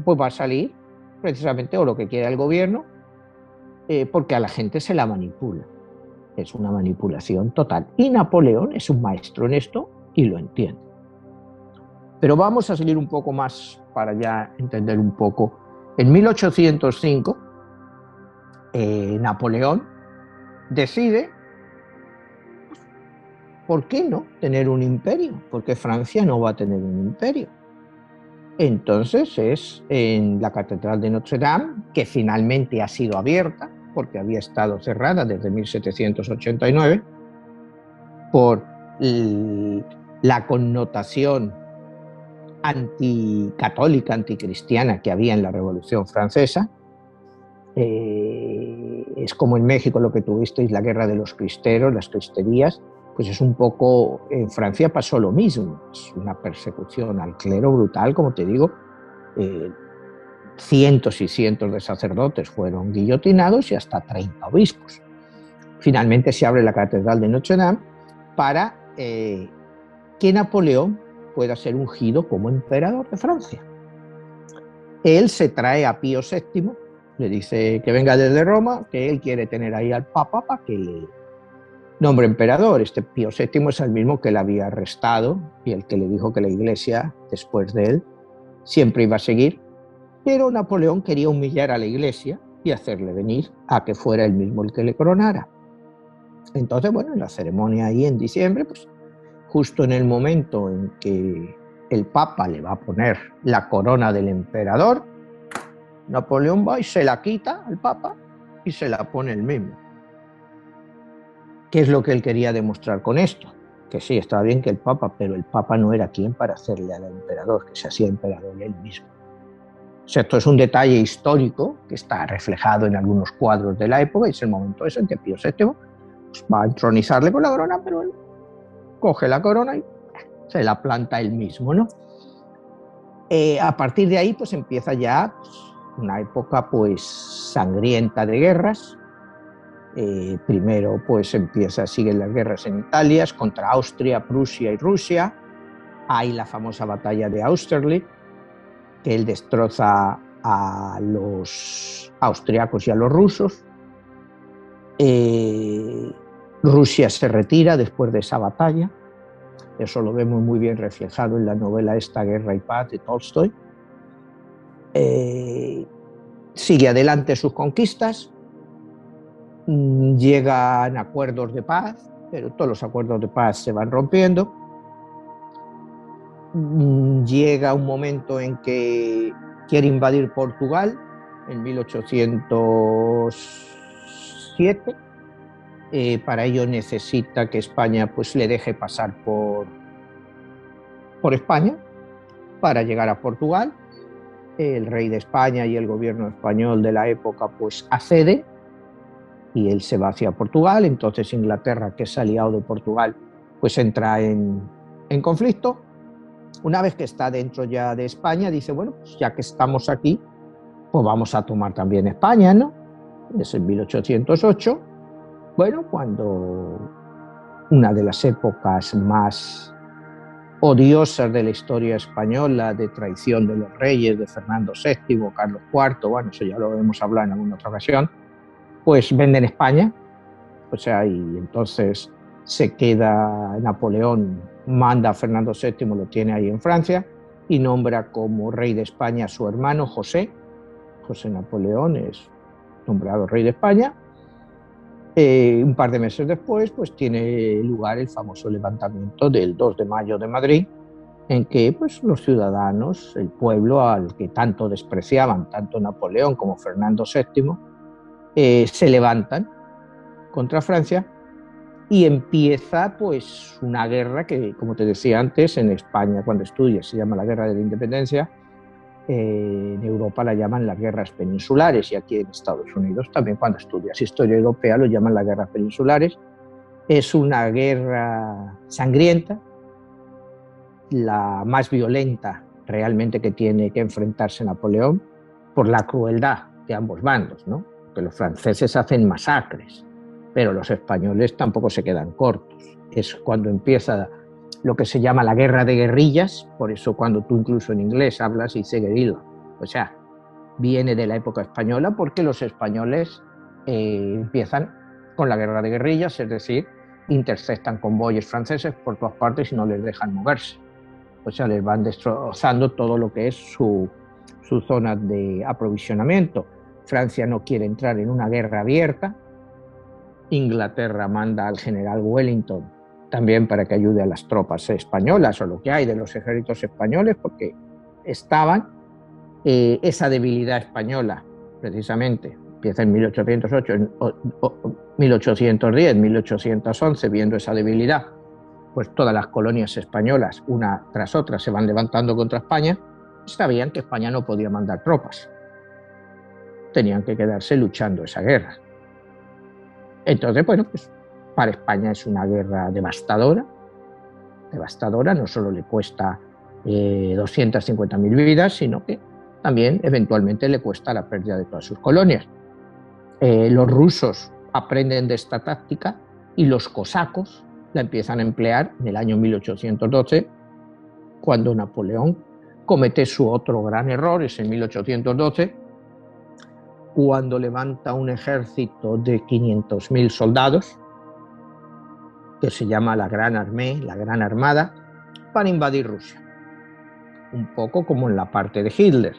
pues va a salir precisamente o lo que quiera el gobierno, porque a la gente se la manipula. Es una manipulación total. Y Napoleón es un maestro en esto y lo entiende. Pero vamos a seguir un poco más para ya entender un poco. En 1805, Napoleón decide, ¿por qué no tener un imperio? Porque Francia no va a tener un imperio. Entonces es en la Catedral de Notre Dame, que finalmente ha sido abierta, porque había estado cerrada desde 1789, por la connotación anticatólica, anticristiana que había en la Revolución Francesa. Es como en México lo que tuvisteis, la guerra de los cristeros, las cristerías, pues es un poco, en Francia pasó lo mismo, es una persecución al clero brutal, como te digo, cientos y cientos de sacerdotes fueron guillotinados y hasta 30 obispos. Finalmente se abre la Catedral de Notre Dame para que Napoleón pueda ser ungido como emperador de Francia. Él se trae a Pío VII, le dice que venga desde Roma, que él quiere tener ahí al Papa para que nombre emperador. Este Pío VII es el mismo que le había arrestado y el que le dijo que la Iglesia, después de él, siempre iba a seguir, pero Napoleón quería humillar a la Iglesia y hacerle venir a que fuera él mismo el que le coronara. Entonces, bueno, en la ceremonia ahí en diciembre, pues justo en el momento en que el Papa le va a poner la corona del emperador, Napoleón va y se la quita al Papa y se la pone él mismo. ¿Qué es lo que él quería demostrar con esto? Que sí, estaba bien que el Papa, pero el Papa no era quien para hacerle al emperador, que se hacía emperador él mismo. O sea, esto es un detalle histórico que está reflejado en algunos cuadros de la época y es el momento ese en que Pío VII pues, va a entronizarle con la corona, pero él coge la corona y se la planta él mismo, ¿no? A partir de ahí pues empieza ya pues, una época pues sangrienta de guerras. Primero pues siguen las guerras en Italia contra Austria, Prusia y Rusia. Hay la famosa batalla de Austerlitz, que él destroza a los austriacos y a los rusos. Rusia se retira después de esa batalla. Eso lo vemos muy bien reflejado en la novela Esta guerra y paz de Tolstoy. Sigue adelante sus conquistas, llegan acuerdos de paz, pero todos los acuerdos de paz se van rompiendo. Llega un momento en que quiere invadir Portugal, en 1807. Para ello necesita que España pues, le deje pasar por España para llegar a Portugal. El rey de España y el gobierno español de la época pues accede y él se va hacia Portugal. Entonces Inglaterra, que es aliado de Portugal, pues entra en conflicto. Una vez que está dentro ya de España, dice, bueno, pues ya que estamos aquí, pues vamos a tomar también España, ¿no? Es en 1808, bueno, cuando una de las épocas más odiosas de la historia española, de traición de los reyes, de Fernando VII, Carlos IV, bueno, eso ya lo hemos hablado en alguna otra ocasión, pues venden España, o sea, y entonces se queda Napoleón, manda a Fernando VII, lo tiene ahí en Francia, y nombra como rey de España a su hermano José Napoleón es nombrado rey de España. Un par de meses después, pues tiene lugar el famoso levantamiento del 2 de mayo de Madrid, en que pues, los ciudadanos, el pueblo al que tanto despreciaban, tanto Napoleón como Fernando VII, se levantan contra Francia y empieza pues, una guerra que, como te decía antes, en España cuando estudias se llama la Guerra de la Independencia, en Europa la llaman las guerras peninsulares y aquí en Estados Unidos también cuando estudias historia europea lo llaman las guerras peninsulares. Es una guerra sangrienta, la más violenta realmente que tiene que enfrentarse Napoleón por la crueldad de ambos bandos, ¿no? Que los franceses hacen masacres, pero los españoles tampoco se quedan cortos. Es cuando empieza lo que se llama la guerra de guerrillas, por eso cuando tú incluso en inglés hablas y dice guerrilla, o sea, viene de la época española porque los españoles empiezan con la guerra de guerrillas, es decir, interceptan convoyes franceses por todas partes y no les dejan moverse. O sea, les van destrozando todo lo que es su zona de aprovisionamiento. Francia no quiere entrar en una guerra abierta. Inglaterra manda al general Wellington también para que ayude a las tropas españolas o lo que hay de los ejércitos españoles, porque estaban esa debilidad española, precisamente, empieza en 1808, 1810, 1811, viendo esa debilidad, pues todas las colonias españolas, una tras otra, se van levantando contra España, sabían que España no podía mandar tropas, tenían que quedarse luchando esa guerra. Entonces, bueno, pues para España es una guerra devastadora, no solo le cuesta 250.000 vidas, sino que también eventualmente le cuesta la pérdida de todas sus colonias. Los rusos aprenden de esta táctica y los cosacos la empiezan a emplear en el año 1812, cuando Napoleón comete su otro gran error, es en 1812, cuando levanta un ejército de 500.000 soldados que se llama la Gran Armée, la Gran Armada, para invadir Rusia. Un poco como en la parte de Hitler.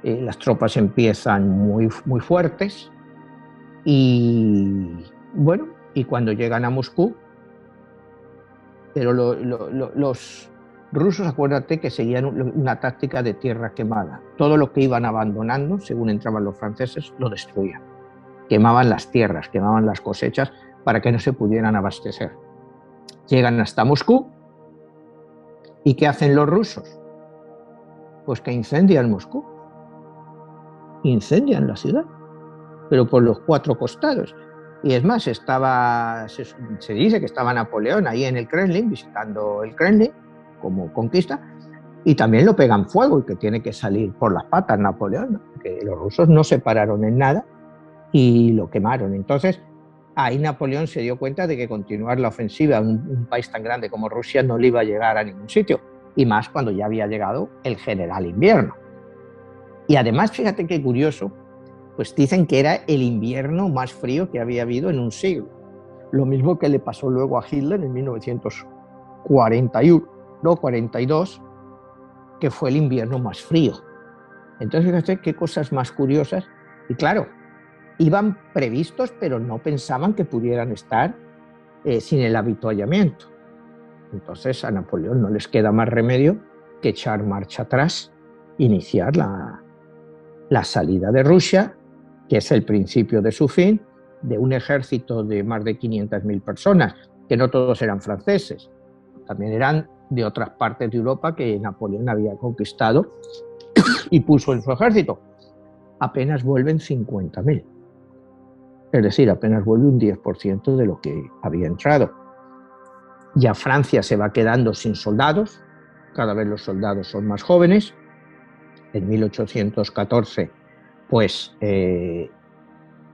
Las tropas empiezan muy fuertes y, bueno, y cuando llegan a Moscú, pero los rusos, acuérdate que seguían una táctica de tierra quemada. Todo lo que iban abandonando, según entraban los franceses, lo destruían. Quemaban las tierras, quemaban las cosechas para que no se pudieran abastecer. Llegan hasta Moscú y ¿qué hacen los rusos? Pues que incendian Moscú. Incendian la ciudad, pero por los 4 costados. Y es más, se dice que estaba Napoleón ahí en el Kremlin, visitando el Kremlin como conquista, y también lo pegan fuego y que tiene que salir por las patas Napoleón, ¿no? Que los rusos no se pararon en nada y lo quemaron. Entonces, ahí Napoleón se dio cuenta de que continuar la ofensiva a un país tan grande como Rusia no le iba a llegar a ningún sitio, y más cuando ya había llegado el general invierno. Y además, fíjate qué curioso, pues dicen que era el invierno más frío que había habido en un siglo. Lo mismo que le pasó luego a Hitler en 1941-42, que fue el invierno más frío. Entonces, fíjate qué cosas más curiosas. Y claro, iban previstos, pero no pensaban que pudieran estar sin el avituallamiento. Entonces, a Napoleón no les queda más remedio que echar marcha atrás, iniciar la salida de Rusia, que es el principio de su fin, de un ejército de más de 500.000 personas, que no todos eran franceses, también eran de otras partes de Europa que Napoleón había conquistado y puso en su ejército. Apenas vuelven 50.000, es decir, apenas vuelve un 10% de lo que había entrado. Ya Francia se va quedando sin soldados, cada vez los soldados son más jóvenes. En 1814, pues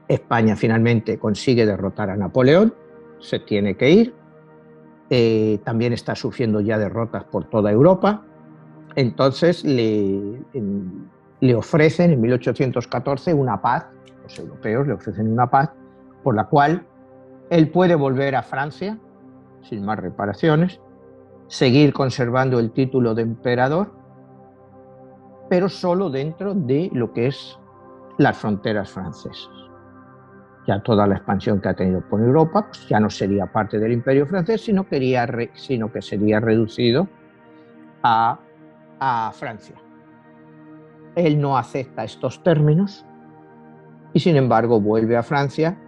España finalmente consigue derrotar a Napoleón, se tiene que ir, también está sufriendo ya derrotas por toda Europa, entonces le ofrecen en 1814 una paz, los europeos le ofrecen una paz por la cual él puede volver a Francia sin más reparaciones, seguir conservando el título de emperador, pero solo dentro de lo que es las fronteras francesas. Ya toda la expansión que ha tenido por Europa, pues ya no sería parte del Imperio francés, sino que sería reducido a Francia. Él no acepta estos términos y sin embargo vuelve a Francia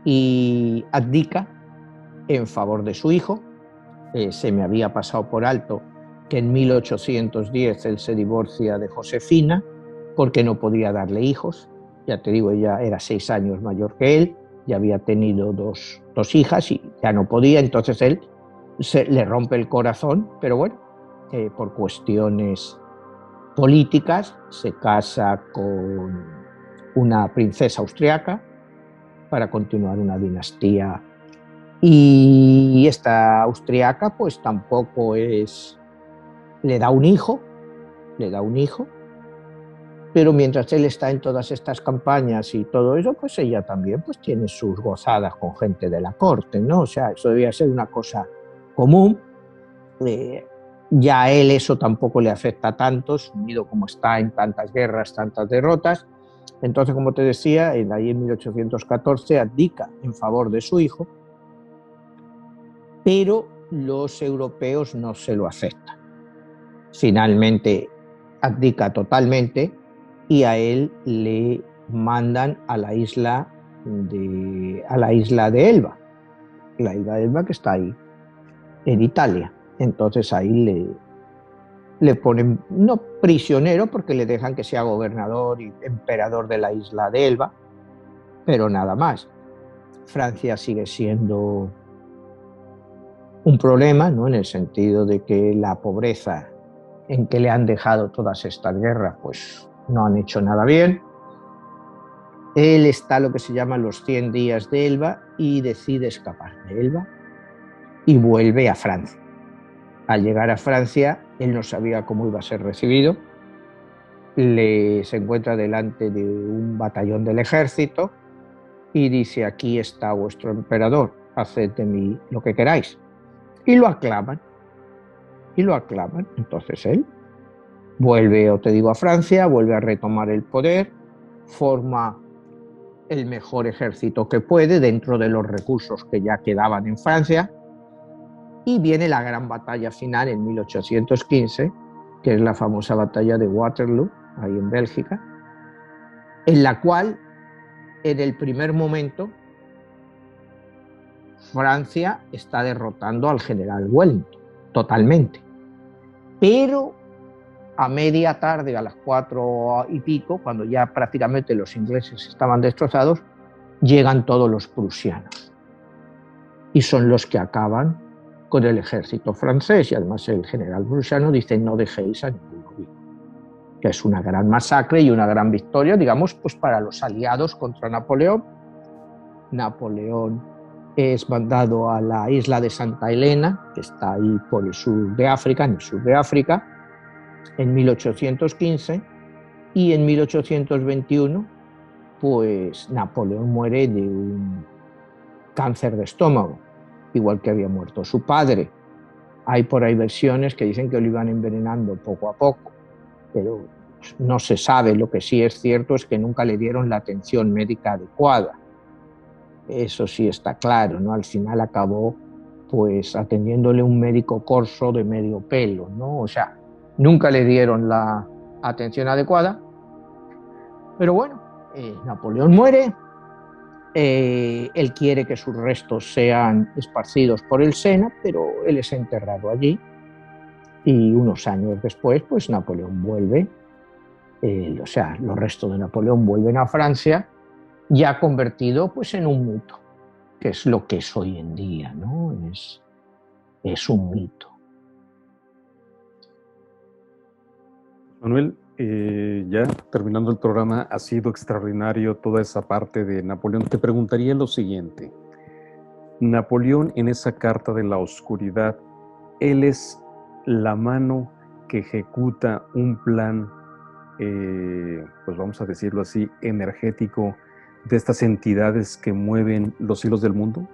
y abdica en favor de su hijo. Se me había pasado por alto que en 1810 él se divorcia de Josefina porque no podía darle hijos. Ya te digo, ella era 6 años mayor que él, ya había tenido dos hijas y ya no podía, entonces él le rompe el corazón, pero bueno, por cuestiones políticas se casa con una princesa austriaca para continuar una dinastía. Y esta austriaca pues tampoco le da un hijo, pero mientras él está en todas estas campañas y todo eso, pues ella también pues tiene sus gozadas con gente de la corte, ¿no? O sea, eso debía ser una cosa común. Ya a él eso tampoco le afecta tanto, sumido como está en tantas guerras, tantas derrotas. Entonces, como te decía, ahí en 1814 abdica en favor de su hijo, pero los europeos no se lo aceptan. Finalmente abdica totalmente y a él le mandan a la isla de Elba, la isla de Elba que está ahí en Italia. Entonces ahí le ponen, no prisionero, porque le dejan que sea gobernador y emperador de la isla de Elba, pero nada más. Francia sigue siendo un problema, ¿no? En el sentido de que la pobreza en que le han dejado todas estas guerras, pues no han hecho nada bien. Él está lo que se llama los 100 días de Elba y decide escapar de Elba y vuelve a Francia. Al llegar a Francia, él no sabía cómo iba a ser recibido. Se encuentra delante de un batallón del ejército y dice: aquí está vuestro emperador, haced de mí lo que queráis. y lo aclaman, Entonces él vuelve, o te digo, a Francia, vuelve a retomar el poder, forma el mejor ejército que puede dentro de los recursos que ya quedaban en Francia, y viene la gran batalla final en 1815, que es la famosa batalla de Waterloo, ahí en Bélgica, en la cual, en el primer momento, Francia está derrotando al general Wellington, totalmente. Pero a media tarde, a las 4 y pico, cuando ya prácticamente los ingleses estaban destrozados, llegan todos los prusianos. Y son los que acaban con el ejército francés. Y además el general prusiano dice: no dejéis a ninguno vivo. Que es una gran masacre y una gran victoria, digamos, pues para los aliados contra Napoleón. Napoleón es mandado a la isla de Santa Elena, que está ahí por el sur de África, en el sur de África, en 1815, y en 1821, pues Napoleón muere de un cáncer de estómago, igual que había muerto su padre. Hay por ahí versiones que dicen que lo iban envenenando poco a poco, pero no se sabe. Lo que sí es cierto es que nunca le dieron la atención médica adecuada. Eso sí está claro, ¿no? Al final acabó pues atendiéndole un médico corso de medio pelo, ¿no? O sea, nunca le dieron la atención adecuada. Pero bueno, Napoleón muere, él quiere que sus restos sean esparcidos por el Sena, pero él es enterrado allí, y unos años después, pues Napoleón vuelve, o sea, los restos de Napoleón vuelven a Francia, ya convertido pues en un mito, que es lo que es hoy en día, ¿no? Es un mito. Manuel, ya terminando el programa, ha sido extraordinario toda esa parte de Napoleón. Te preguntaría lo siguiente. Napoleón, en esa carta de la oscuridad, él es la mano que ejecuta un plan, pues vamos a decirlo así, energético de estas entidades que mueven los hilos del mundo.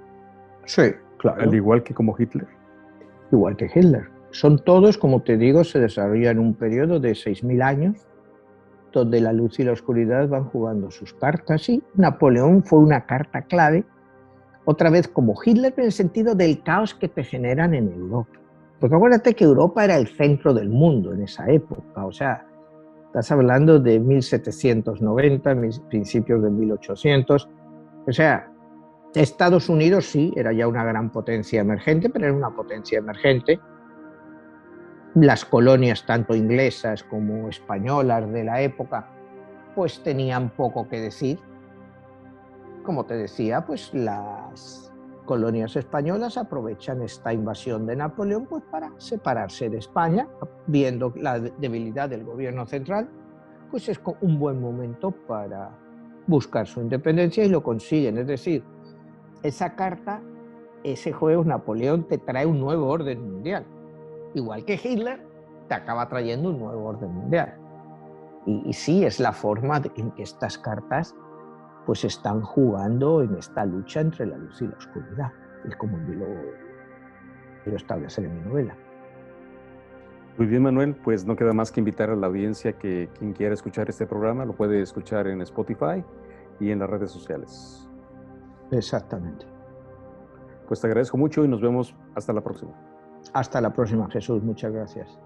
Sí, claro. Al igual que como Hitler. Igual que Hitler. Son todos, como te digo, se desarrollan en un periodo de 6.000 años, donde la luz y la oscuridad van jugando sus cartas. Y Napoleón fue una carta clave, otra vez como Hitler, en el sentido del caos que te generan en Europa. Porque acuérdate que Europa era el centro del mundo en esa época. O sea, estás hablando de 1790, principios de 1800. O sea, Estados Unidos sí, era ya una gran potencia emergente, pero era una potencia emergente. Las colonias, tanto inglesas como españolas de la época, pues tenían poco que decir. Como te decía, pues las colonias españolas aprovechan esta invasión de Napoleón pues para separarse de España, viendo la debilidad del gobierno central, pues es un buen momento para buscar su independencia, y lo consiguen. Es decir, esa carta, ese juego, Napoleón te trae un nuevo orden mundial. Igual que Hitler te acaba trayendo un nuevo orden mundial. Y sí, es la forma en que estas cartas pues están jugando en esta lucha entre la luz y la oscuridad. Es como yo lo establecer en mi novela. Muy bien, Manuel, pues no queda más que invitar a la audiencia que quien quiera escuchar este programa lo puede escuchar en Spotify y en las redes sociales. Exactamente. Pues te agradezco mucho y nos vemos hasta la próxima. Hasta la próxima, Jesús. Muchas gracias.